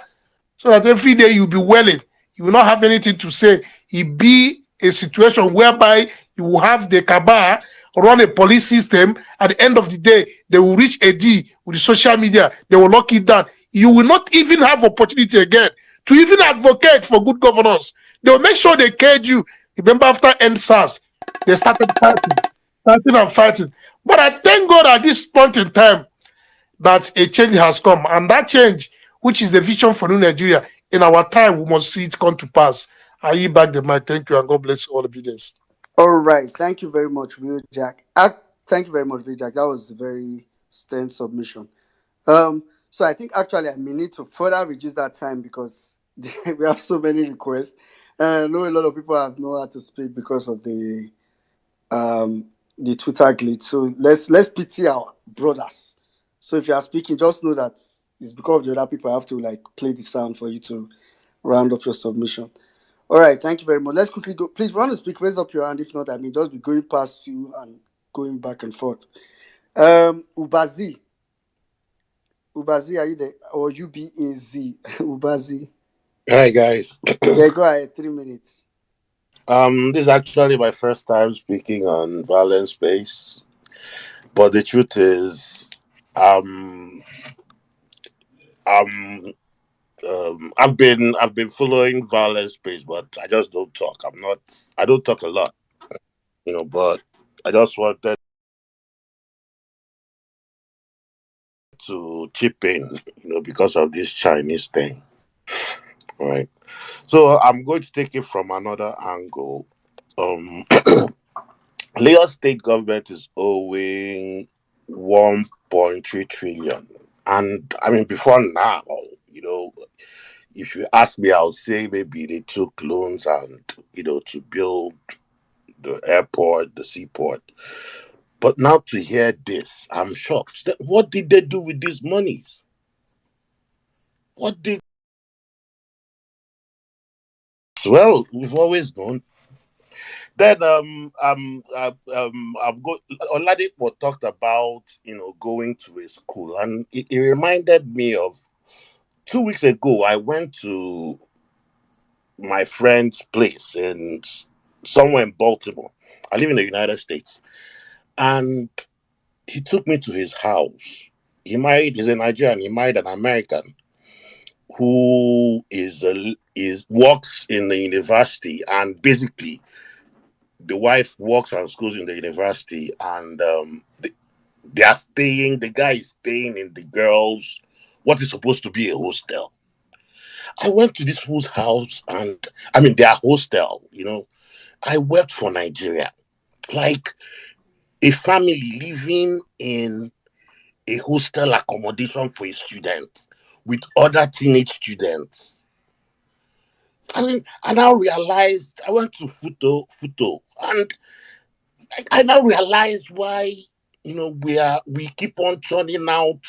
so that every day you'll be welling. You will not have anything to say. It be a situation whereby you will have the cabal run a police system. At the end of the day, they will reach a deal with the social media. They will lock it down. You will not even have opportunity again to even advocate for good governance. They will make sure they cage you. Remember after NSAS, they started fighting. But I thank God at this point in time that a change has come. And that change, which is the vision for New Nigeria, in our time, we must see it come to pass. I yield back the mic. Thank you, and God bless all the business. All right. Thank you very much, Real Jack. Thank you very much, Real Jack. That was a very stern submission. So I think actually I may need to further reduce that time because we have so many requests. I know a lot of people have not had to speak because of the Twitter glitch. So let's pity our brothers. So if you are speaking, just know that it's because of the other people. I have to play the sound for you to round up your submission. All right, thank you very much. Let's quickly go. Please, if you want to speak, raise up your hand. If not, I mean, just be going past you and going back and forth. Ubazi, are you there? Or UBAZ? Ubazi. Hi, guys. Yeah, go ahead. 3 minutes. This is actually my first time speaking on Violence Space, but the truth is, um, um, I've been following Violence Space, but I just don't talk. I don't talk a lot, but I just wanted to chip in, because of this Chinese thing, right? So I'm going to take it from another angle. Um, Lagos state government is owing 1.3 trillion. And I mean, before now, you know, if you ask me, I would say maybe they took loans and, to build the airport, the seaport. But now to hear this, I'm shocked. What did they do with these monies? What did, well, we've always known. Then I'm go. Oladipo talked about going to a school, and it reminded me of 2 weeks ago. I went to my friend's place in somewhere in Baltimore. I live in the United States, and he took me to his house. He's a Nigerian. He married an American who is works in the university, and basically the wife works and schools in the university, and they are staying. The guy is staying in the girls' what is supposed to be a hostel. I went to this fool's house, and I mean their hostel. I wept for Nigeria, like a family living in a hostel accommodation for a student with other teenage students. I now realized I went to Futo, and I now realized why we keep on churning out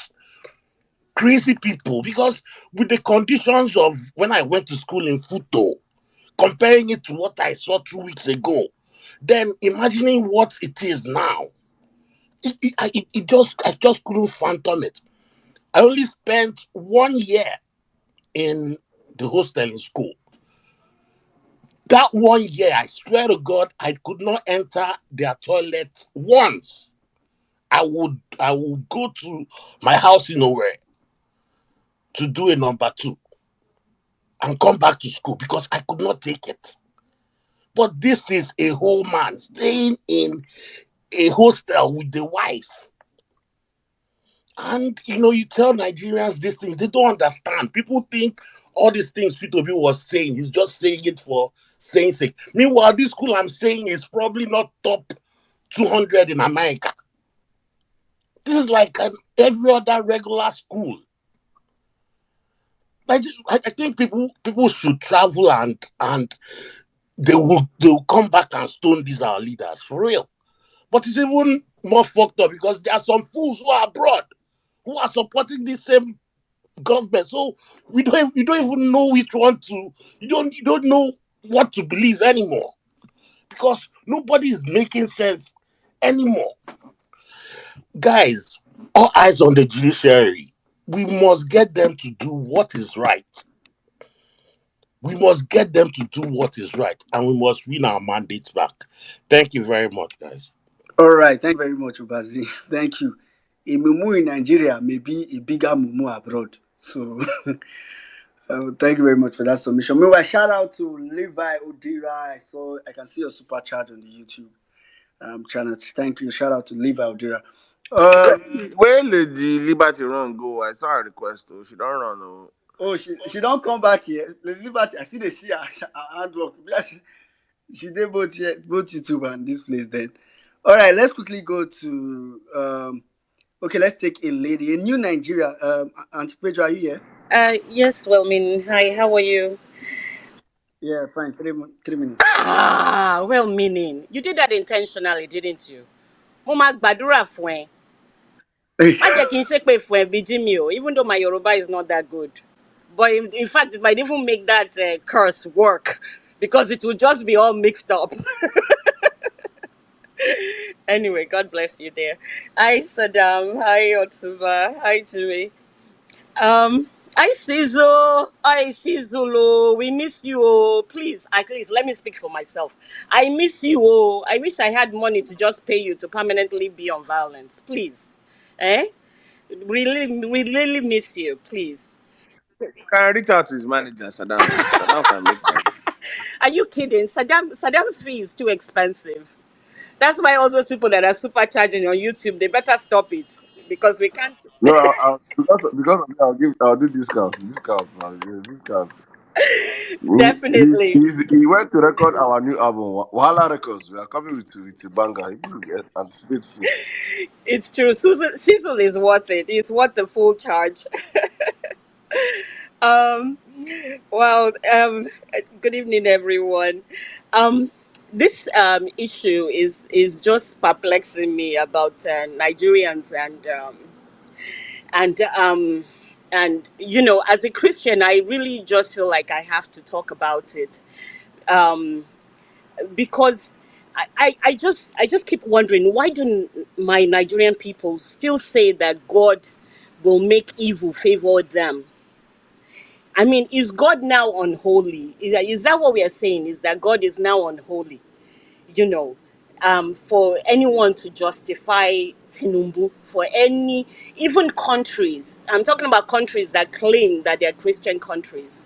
crazy people, because with the conditions of when I went to school in Futo, comparing it to what I saw 2 weeks ago, then imagining what it is now, I just couldn't fathom it. I only spent 1 year in the hostel in school. That 1 year, I swear to God, I could not enter their toilet once. I would go to my house in nowhere to do a number two and come back to school because I could not take it. But this is a whole man staying in a hostel with the wife. And you tell Nigerians these things, they don't understand. People think all these things Peter Obi was saying, he's just saying it for saying sake. Meanwhile, this school I'm saying is probably not top 200 in America. This is like every other regular school. I think people should travel, and they will come back and stone these our leaders for real. But it's even more fucked up because there are some fools who are abroad who are supporting the same government. So we don't even know which one to you don't know what to believe anymore because nobody is making sense anymore. Guys, all eyes on the judiciary. We must get them to do what is right. We must get them to do what is right, and we must win our mandates back. Thank you very much, guys. All right, thank you very much, Ubazi. Thank you. A mumu in Nigeria may be a bigger mumu abroad. So, thank you very much for that submission. Meanwhile, shout out to Levi Odira. I can see your super chat on the YouTube channel. Thank you. Shout out to Levi Odira. Where did the Liberty run go? I saw her request. Oh, she don't run. Oh. Oh, she don't come back here. Liberty, I see they see her handwork. She did both here, both YouTube and this place then. All right, let's quickly go to okay, let's take a lady, a new Nigeria. Auntie Pedro, are you here? Yes, well, mean, hi, how are you? Yeah, fine. 3 minutes. Well, meaning, you did that intentionally, didn't you? Mo máa gbàdúrà fún ẹ. Má jẹ́ kí n ṣépè fún ẹ bí Jimmy o, even though my Yoruba is not that good. But in fact, it might even make that curse work because it will just be all mixed up. Anyway, God bless you there. Hi, Saddam. Hi, Otsuba. Hi, Jimmy. Um, I Sizzle, I Sizzle, we miss you. Oh. Please, at least let me speak for myself. I miss you. Oh. I wish I had money to just pay you to permanently be on Violence. Please, eh? We really miss you. Please. Can I reach out to his manager, Saddam? Saddam can make that. Are you kidding? Saddam's fee is too expensive. That's why all those people that are supercharging on YouTube, they better stop it because we can't. No, because of me, I'll do discount, man. Yeah, discount. Definitely. He went to record our new album, Wahala Records. We are coming with a banger. He will anticipate soon. It's true. Sizzle is worth it. It's worth the full charge. Um, well, good evening, everyone. Um, this issue is just perplexing me about Nigerians and you know, as a Christian, I really just feel like I have to talk about it um, because I just keep wondering, why do my Nigerian people still say that God will make evil favor them? I mean, is God now unholy? Is that what we are saying? Is that God is now unholy? You know, for anyone to justify Tinumbu, for any, even countries, I'm talking about countries that claim that they're Christian countries.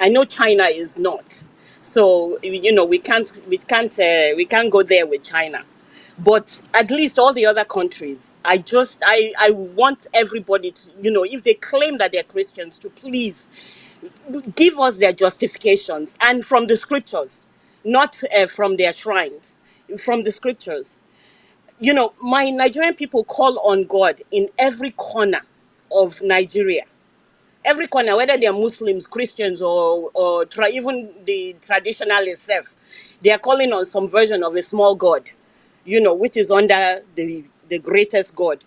I know China is not. So, you know, we can't go there with China. But at least all the other countries, I want everybody to, you know, if they claim that they're Christians, to please give us their justifications and from the scriptures, not from their shrines, from the scriptures. You know, my Nigerian people call on God in every corner of Nigeria. Every corner, whether they are Muslims, Christians, or even the traditionalists, they are calling on some version of a small God, you know, which is under the greatest God.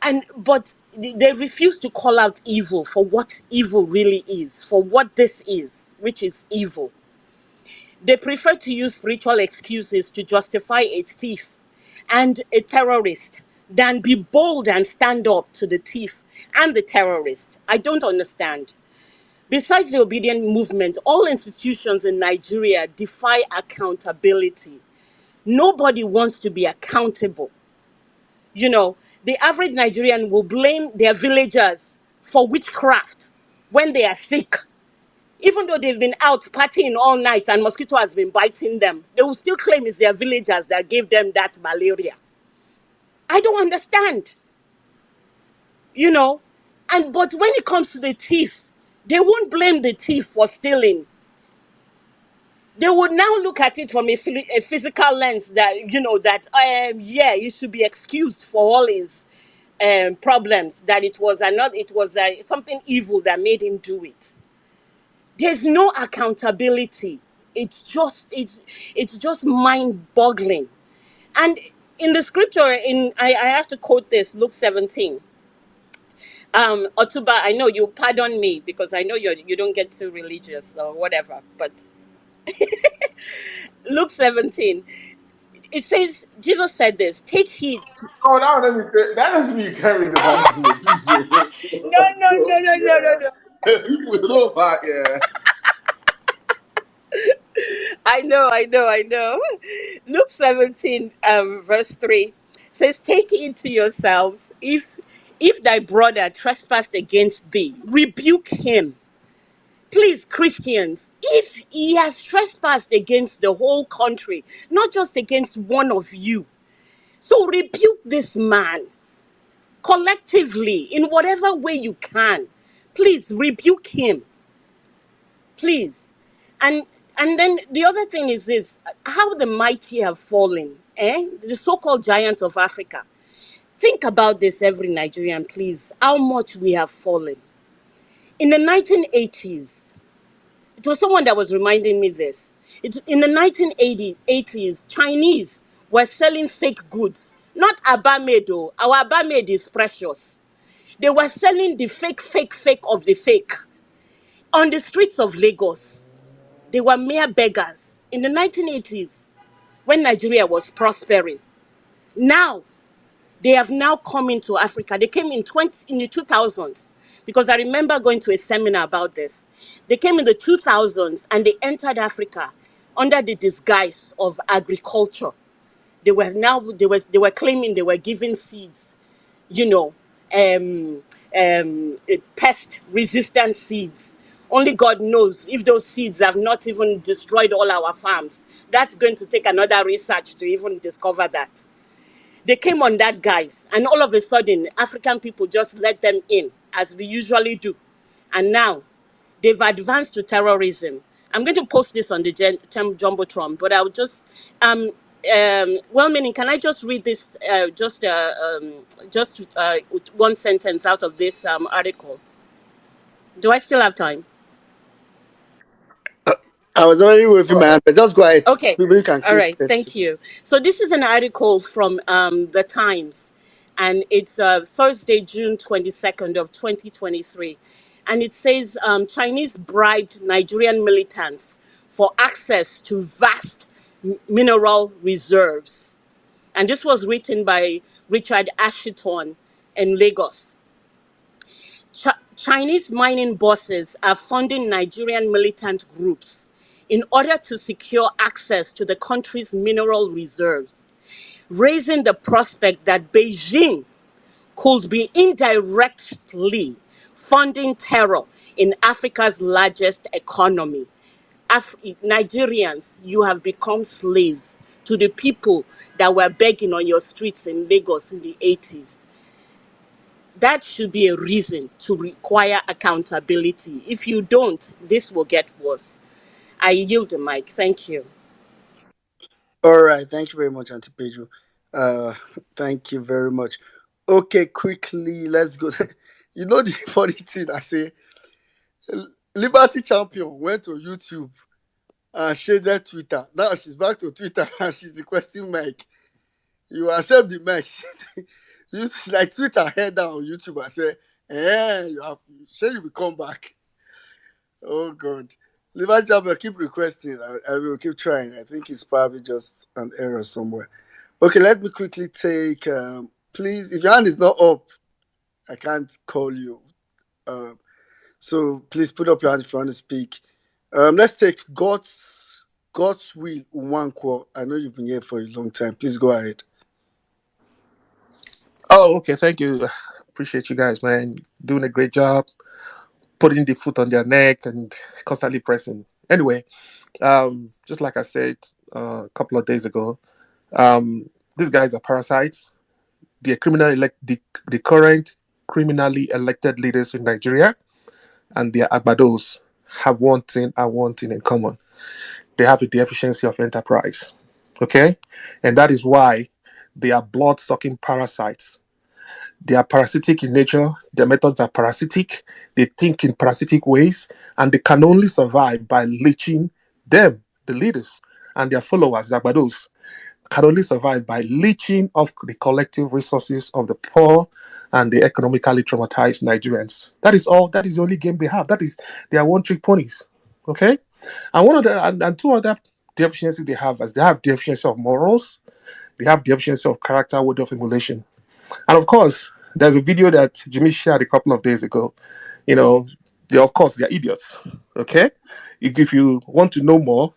And but they refuse to call out evil for what evil really is, for what this is, which is evil. They prefer to use spiritual excuses to justify a thief and a terrorist than be bold and stand up to the thief and the terrorist. I don't understand. Besides the obedient movement, all institutions in Nigeria defy accountability. Nobody wants to be accountable. You know, the average Nigerian will blame their villagers for witchcraft when they are sick. Even though they've been out partying all night and mosquito has been biting them, they will still claim it's their villagers that gave them that malaria. I don't understand, you know. And but when it comes to the thief, they won't blame the thief for stealing. They would now look at it from a physical lens that, you know, that yeah, he should be excused for all his problems, that it was something evil that made him do it. There's no accountability. It's just mind-boggling. And in the scripture, I have to quote this, Luke 17. Otuba, I know you pardon me because I know you don't get too religious or whatever, but Luke 17, it says, Jesus said this, take heed. Oh, now let me say that doesn't mean you can't read the Bible. No, no, no, no, no, no, no. You know what? Yeah. I know. Luke 17, verse 3 says, take heed to yourselves. If thy brother trespassed against thee, rebuke him. Please, Christians, if he has trespassed against the whole country, not just against one of you, so rebuke this man collectively in whatever way you can. Please rebuke him. Please. And and then the other thing is this, how the mighty have fallen, the so-called giants of Africa. Think about this, every Nigerian, please, how much we have fallen. In the 1980s, it was someone that was reminding me this. In the 1980s, Chinese were selling fake goods. Not Abamedo. Our Abamed is precious. They were selling the fake of the fake on the streets of Lagos. They were mere beggars in the 1980s when Nigeria was prospering. Now, they have now come into Africa. They came in the 2000s because I remember going to a seminar about this. They came in the 2000s and they entered Africa under the disguise of agriculture. They were claiming they were giving seeds, you know, pest resistant seeds. Only God knows if those seeds have not even destroyed all our farms. That's going to take another research to even discover that. They came on that guise, and all of a sudden, African people just let them in, as we usually do. And now they've advanced to terrorism. I'm going to post this on the Jumbotron, but I'll just, well meaning, can I just read this, one sentence out of this article? Do I still have time? I was already waving my hand, but just go ahead. Okay. People can All finish right. it. Thank you. So this is an article from the Times, and it's Thursday, June 22nd of 2023, and it says Chinese bribed Nigerian militants for access to vast mineral reserves, and this was written by Richard Ashiton in Lagos. Chinese mining bosses are funding Nigerian militant groups in order to secure access to the country's mineral reserves, raising the prospect that Beijing could be indirectly funding terror in Africa's largest economy. Nigerians, you have become slaves to the people that were begging on your streets in Lagos in the 80s. That should be a reason to require accountability. If you don't, this will get worse. I yield the mic. Thank you. All right. Thank you very much, Auntie Pedro. Uh, thank you very much. Okay, quickly, let's go. You know the funny thing I say, Liberty Champion went to YouTube and shaded Twitter. Now she's back to Twitter and she's requesting mic. You accept the mic. You like Twitter head down on YouTube and say, you have say you will come back. Oh God. Liberty Champion keep requesting. I will keep trying. I think it's probably just an error somewhere. Okay, let me quickly take please, if your hand is not up, I can't call you. So please put up your hand if you want to speak. Let's take God's will Nwankwo. I know you've been here for a long time. Please go ahead. Oh, okay. Thank you. Appreciate you guys, man. Doing a great job, putting the foot on their neck and constantly pressing. Anyway, just like I said a couple of days ago, these guys are parasites. The current criminally elected leaders in Nigeria and their agbados have one thing in common. They have a deficiency of enterprise. Okay? And that is why they are blood sucking parasites. They are parasitic in nature. Their methods are parasitic. They think in parasitic ways, and they can only survive by leeching them, the leaders, and their followers, the agbados, can only survive by leeching off the collective resources of the poor and the economically traumatized Nigerians. That is all. That is the only game they have. That is their one trick ponies. Okay, and and two other deficiencies they have is they have deficiency of morals. They have deficiency of character, word of emulation. And of course, there's a video that Jimmy shared a couple of days ago. You know, of course, they're idiots. Okay? If you want to know more,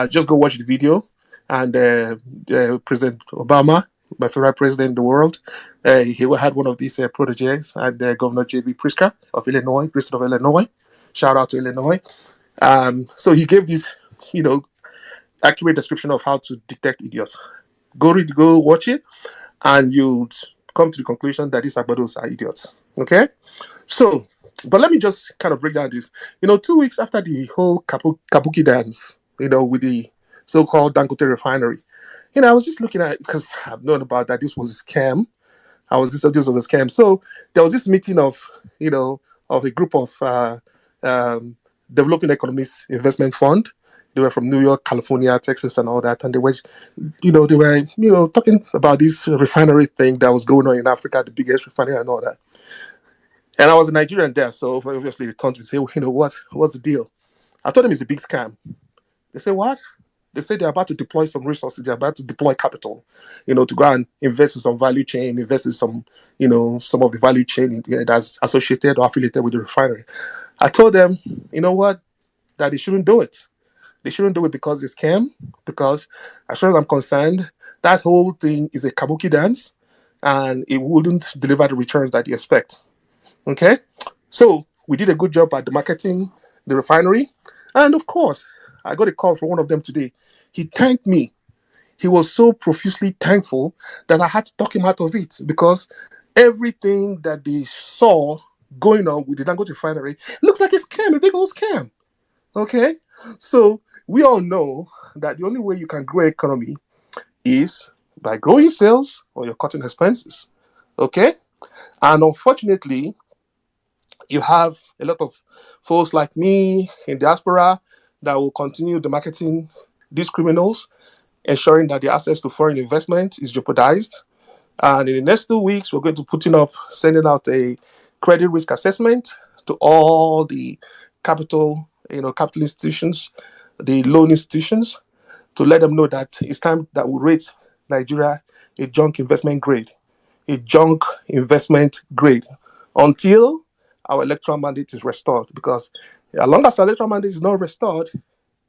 just go watch the video. And President Obama, my favorite president in the world, he had one of these proteges, and Governor J.B. Pritzker of Illinois, President of Illinois. Shout out to Illinois. So he gave this, accurate description of how to detect idiots. Go watch it, and you'd come to the conclusion that these agbados are idiots. Okay? So, but let me just kind of break down this. 2 weeks after the whole Kabuki dance, with the so-called Dangote refinery, I was just looking at, because I've known about that this was a scam. This was a scam. So there was this meeting of a group of developing economies investment fund. They were from New York, California, Texas, and all that, and they were talking about this refinery thing that was going on in Africa, the biggest refinery and all that. And I was a Nigerian there, so obviously they turned to say, what's the deal? I told them it's a big scam. They say, what? They say they're about to deploy some resources, they're about to deploy capital, to go and invest in some value chain, invest in some, some of the value chain that's associated or affiliated with the refinery. I told them, you know what, that they shouldn't do it. They shouldn't do it because it's scam, because as far as I'm concerned, that whole thing is a kabuki dance and it wouldn't deliver the returns that you expect. Okay? So we did a good job at the marketing, the refinery. And of course, I got a call from one of them today. He thanked me. He was so profusely thankful that I had to talk him out of it because everything that they saw going on with the Dangote refinery looks like a scam, a big old scam. Okay? So we all know that the only way you can grow economy is by growing sales or you're cutting expenses. Okay? And unfortunately, you have a lot of folks like me in diaspora that will continue the marketing these criminals, ensuring that the access to foreign investment is jeopardized. And in the next 2 weeks, we're going to sending out a credit risk assessment to all the capital institutions, the loan institutions, to let them know that it's time that we rate Nigeria a junk investment grade, until our electoral mandate is restored. Because as long as our electoral mandate is not restored,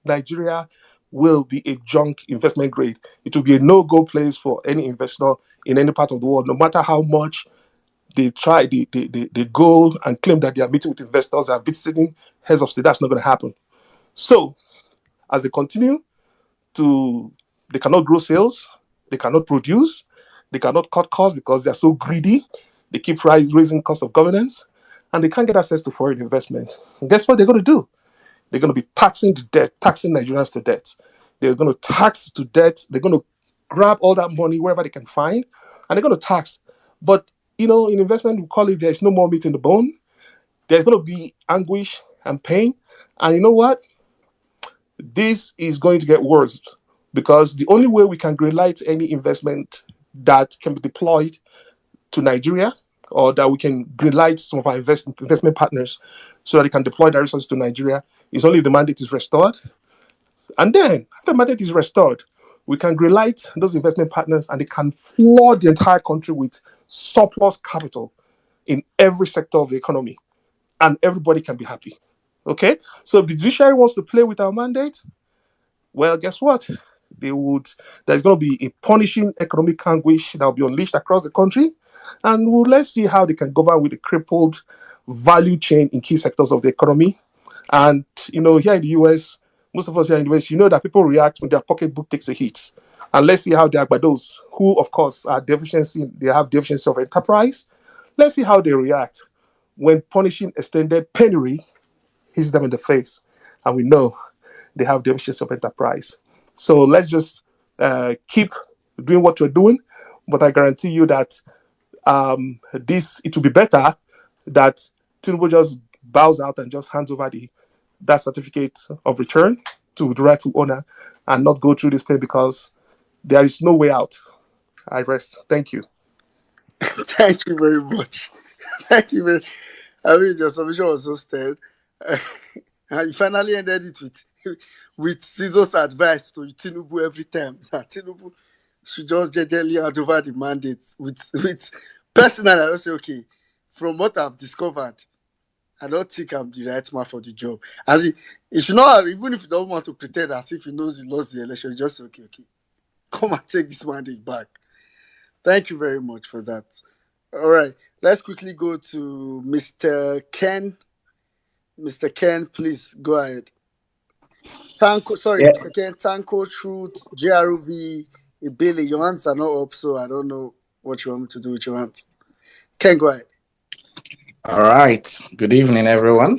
Nigeria will be a junk investment grade. It will be a no-go place for any investor in any part of the world, no matter how much they try, they go and claim that they are meeting with investors, they are visiting heads of state. That's not going to happen. So, as they cannot grow sales, they cannot produce, they cannot cut costs because they are so greedy. They keep raising cost of governance, and they can't get access to foreign investment. And guess what they're going to do? They're going to be taxing Nigerians to debt. They're going to tax to debt. They're going to grab all that money wherever they can find, and they're going to tax. But, in investment, we call it there's no more meat in the bone. There's going to be anguish and pain. And you know what? This is going to get worse because the only way we can greenlight any investment that can be deployed to Nigeria, or that we can greenlight some of our investment partners so that they can deploy their resources to Nigeria, is only if the mandate is restored. And then, after the mandate is restored, we can greenlight those investment partners and they can flood the entire country with surplus capital in every sector of the economy. And everybody can be happy. Okay? So if the judiciary wants to play with our mandate, well, guess what? There's going to be a punishing economic anguish that will be unleashed across the country. And let's see how they can govern with a crippled value chain in key sectors of the economy. And, here in the US, most of us here in the US, that people react when their pocketbook takes a hit. And let's see how they are by those who, of course, they have deficiency of enterprise. Let's see how they react when punishing extended penury hits them in the face. And we know they have deficiency of enterprise. So let's just keep doing what we're doing. But I guarantee you that it will be better that Tinubu just bows out and just hands over that certificate of return to the rightful owner and not go through this pain, because there is no way out. I rest. Thank you. Thank you very much. Thank you very. I mean, your submission was so stirred. And you finally ended it with Cizo's advice to Tinubu every time. That Tinubu should just gently hand over the mandate. With personally, I don't say, okay, from what I've discovered, I don't think I'm the right man for the job. As if you know, even if you don't want to pretend as if he knows he lost the election, just say, okay, come and take this mandate back. Thank you very much for that. All right, let's quickly go to Mr. Ken. Mr. Ken, please go ahead. Mr. Ken, Tanko, Truth, JRV, Ibele, your hands are not up, so I don't know what you want me to do with your hands. Ken, go ahead. All right. Good evening, everyone.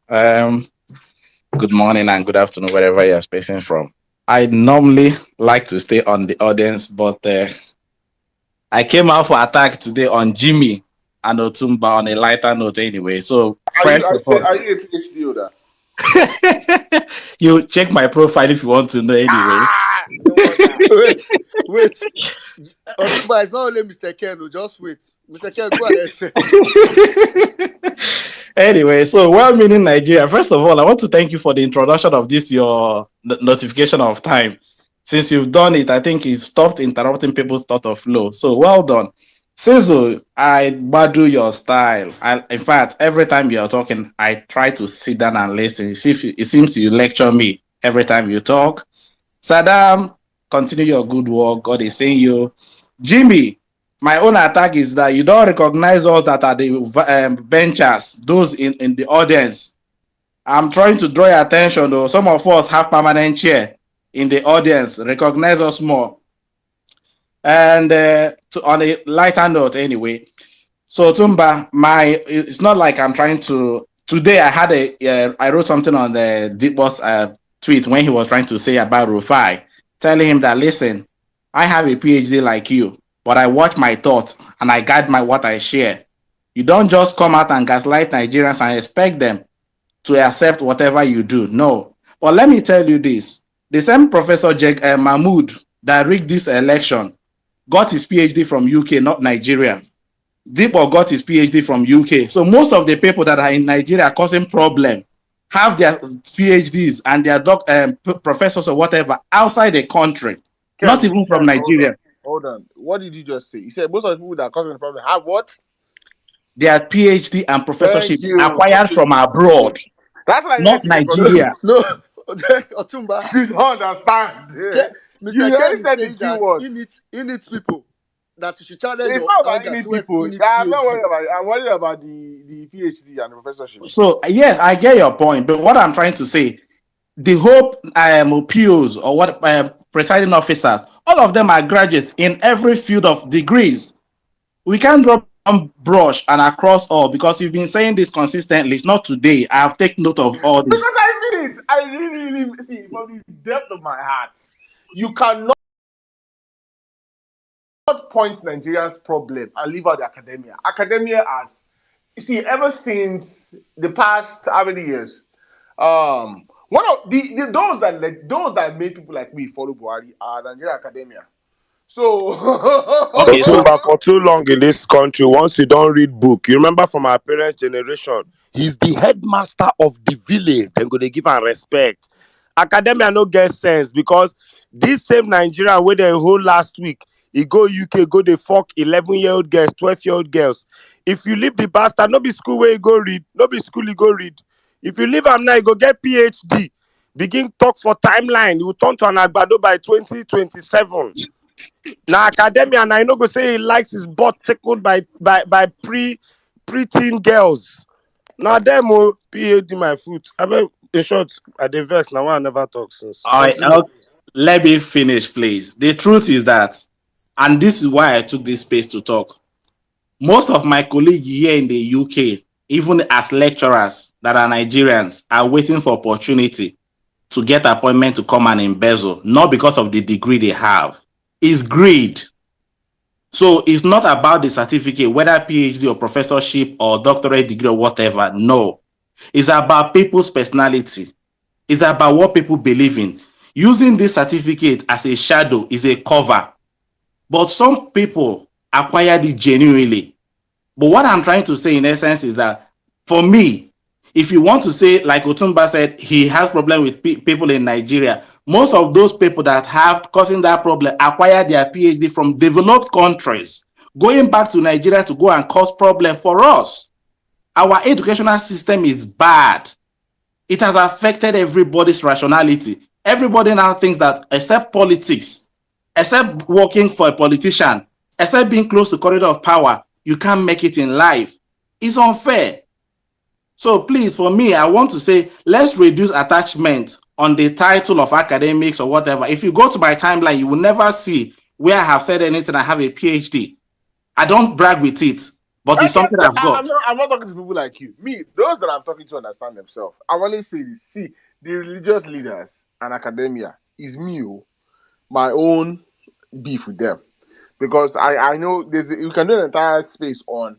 Good morning and good afternoon, wherever you're spacing from. I normally like to stay on the audience, but I came out for attack today on Jimmy and Otumba on a lighter note anyway. So first of all, are you a PhD holder? you check my profile if you want to know anyway. wait. Otumba, it's not only Mr. Ken. Just wait. Mr. Ken, go ahead. Anyway, so well-meaning Nigeria. First of all, I want to thank you for the introduction of this your notification of time. Since you've done it, I think it stopped interrupting people's thought of flow. So well done. Sizzle, I badu your style. In fact, every time you're talking, I try to sit down and listen. It seems you lecture me every time you talk. Saddam, continue your good work. God is saying you. Jimmy, my own attack is that you don't recognize us that are the benchers, those in the audience. I'm trying to draw your attention, though. Some of us have permanent chair in the audience. Recognize us more. And on a lighter note, anyway. So Tumba, it's not like I'm trying to. Today I wrote something on the Deep Boss tweet when he was trying to say about Rufai, telling him that listen, I have a PhD like you, but I watch my thoughts and I guide what I share. You don't just come out and gaslight Nigerians and expect them to accept whatever you do. No. But let me tell you this: the same Professor Mahmood that rigged this election got his PhD from UK, not Nigeria. Deepo got his PhD from UK. So most of the people that are in Nigeria causing problem have their PhDs and their professors or whatever outside the country, Ken, not even from Nigeria. Hold on. What did you just say? You said most of the people that are causing the problem have what? Their PhD and professorship Thank you. acquired from abroad, That's why not you frustrated. Nigeria. No, Otumba. You don't understand. Mr. You Ken already is said the saying key that word. in it people that you should challenge It's your not about anger any towards people. in it I'm not PhD. worried about it. I'm worried about the PhD and the professorship. So yes, I get your point, but what I'm trying to say, the whole POs or what presiding officers, all of them are graduates in every field of degrees. We can't drop one brush and across all because you've been saying this consistently. It's not today. I have taken note of all Because this. I mean it. I really see from the depth of my heart. You cannot point Nigeria's problem and leave out the academia. Academia has, you see, ever since the past how many years? One of those that made people like me follow Buhari are Nigerian academia. So Okay, so Otumba, for too long in this country, once you don't read book, you remember from our parents' generation, he's the headmaster of the village. Then go they give him respect. Academia no get sense because this same Nigerian where they hold last week, he go UK, go they fuck 11-year-old girls, 12-year-old girls. If you leave the bastard, no be school where you go read, no be school you go read. If you leave him now, you go get PhD. Begin talk for timeline. You turn to an agbado by 2027. Now academia, and I know go say he likes his butt tickled by pre-teen girls. Now them PhD my foot. I bet in short, I dey vex. Now I never talk since. Continue. let me finish, please. The truth is that, and this is why I took this space to talk. Most of my colleagues here in the UK, even as lecturers that are Nigerians, are waiting for opportunity to get appointment to come and embezzle, not because of the degree they have. It's greed. So it's not about the certificate, whether PhD or professorship or doctorate degree or whatever. No. It's about people's personality. It's about what people believe in. Using this certificate as a shadow is a cover. But some people acquired it genuinely. But what I'm trying to say in essence is that for me, if you want to say, like Otumba said, he has problem with people in Nigeria, most of those people that have causing that problem acquired their PhD from developed countries, going back to Nigeria to go and cause problem for us. Our educational system is bad. It has affected everybody's rationality. Everybody now thinks that except politics, except working for a politician, except being close to corridor of power, you can't make it in life. It's unfair. So please, for me, I want to say, let's reduce attachment on the title of academics or whatever. If you go to my timeline, you will never see where I have said anything. I have a PhD. I don't brag with it, but it's something I've got. I'm not talking to people like you. Me, those that I'm talking to understand themselves. I want to say this. See, the religious leaders and academia is me, my own beef with them. Because I know you can do an entire space on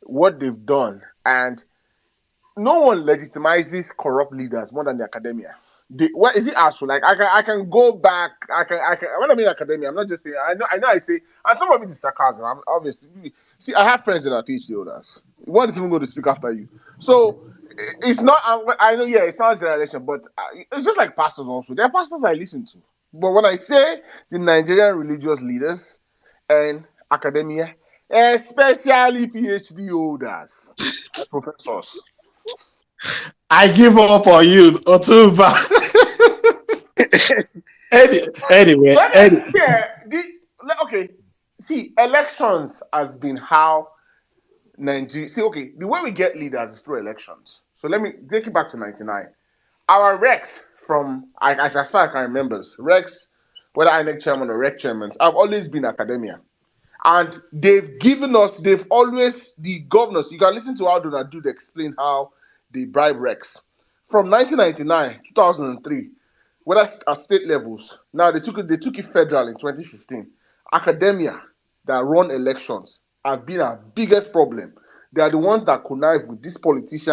what they've done, and no one legitimizes corrupt leaders more than the academia. What is it ASU? Like I can go back. I can. When I mean academia, I'm not just saying. I know. I say, and some of it is sarcasm. I'm obviously see. I have friends that are PhD holders. One is even going to speak after you. So it's not. I know. Yeah, it sounds generalization, but it's just like pastors also. There are pastors I listen to. But when I say the Nigerian religious leaders and academia, especially PhD holders and professors. I give up on you, Otumba. Anyway, When I share okay, see, elections has been how Nigeria. See, okay, the way we get leaders is through elections. So let me take it back to '99. Our Rex from as far as I can remember, Rex, whether INEC chairman or Rec chairmen, have always been academia. And they've always, the governors, you can listen to how Donald Dude explain how they bribe Rex. From 1999, 2003, whether at state levels, now they took it federal in 2015. Academia that run elections have been our biggest problem. They are the ones that connive with these politicians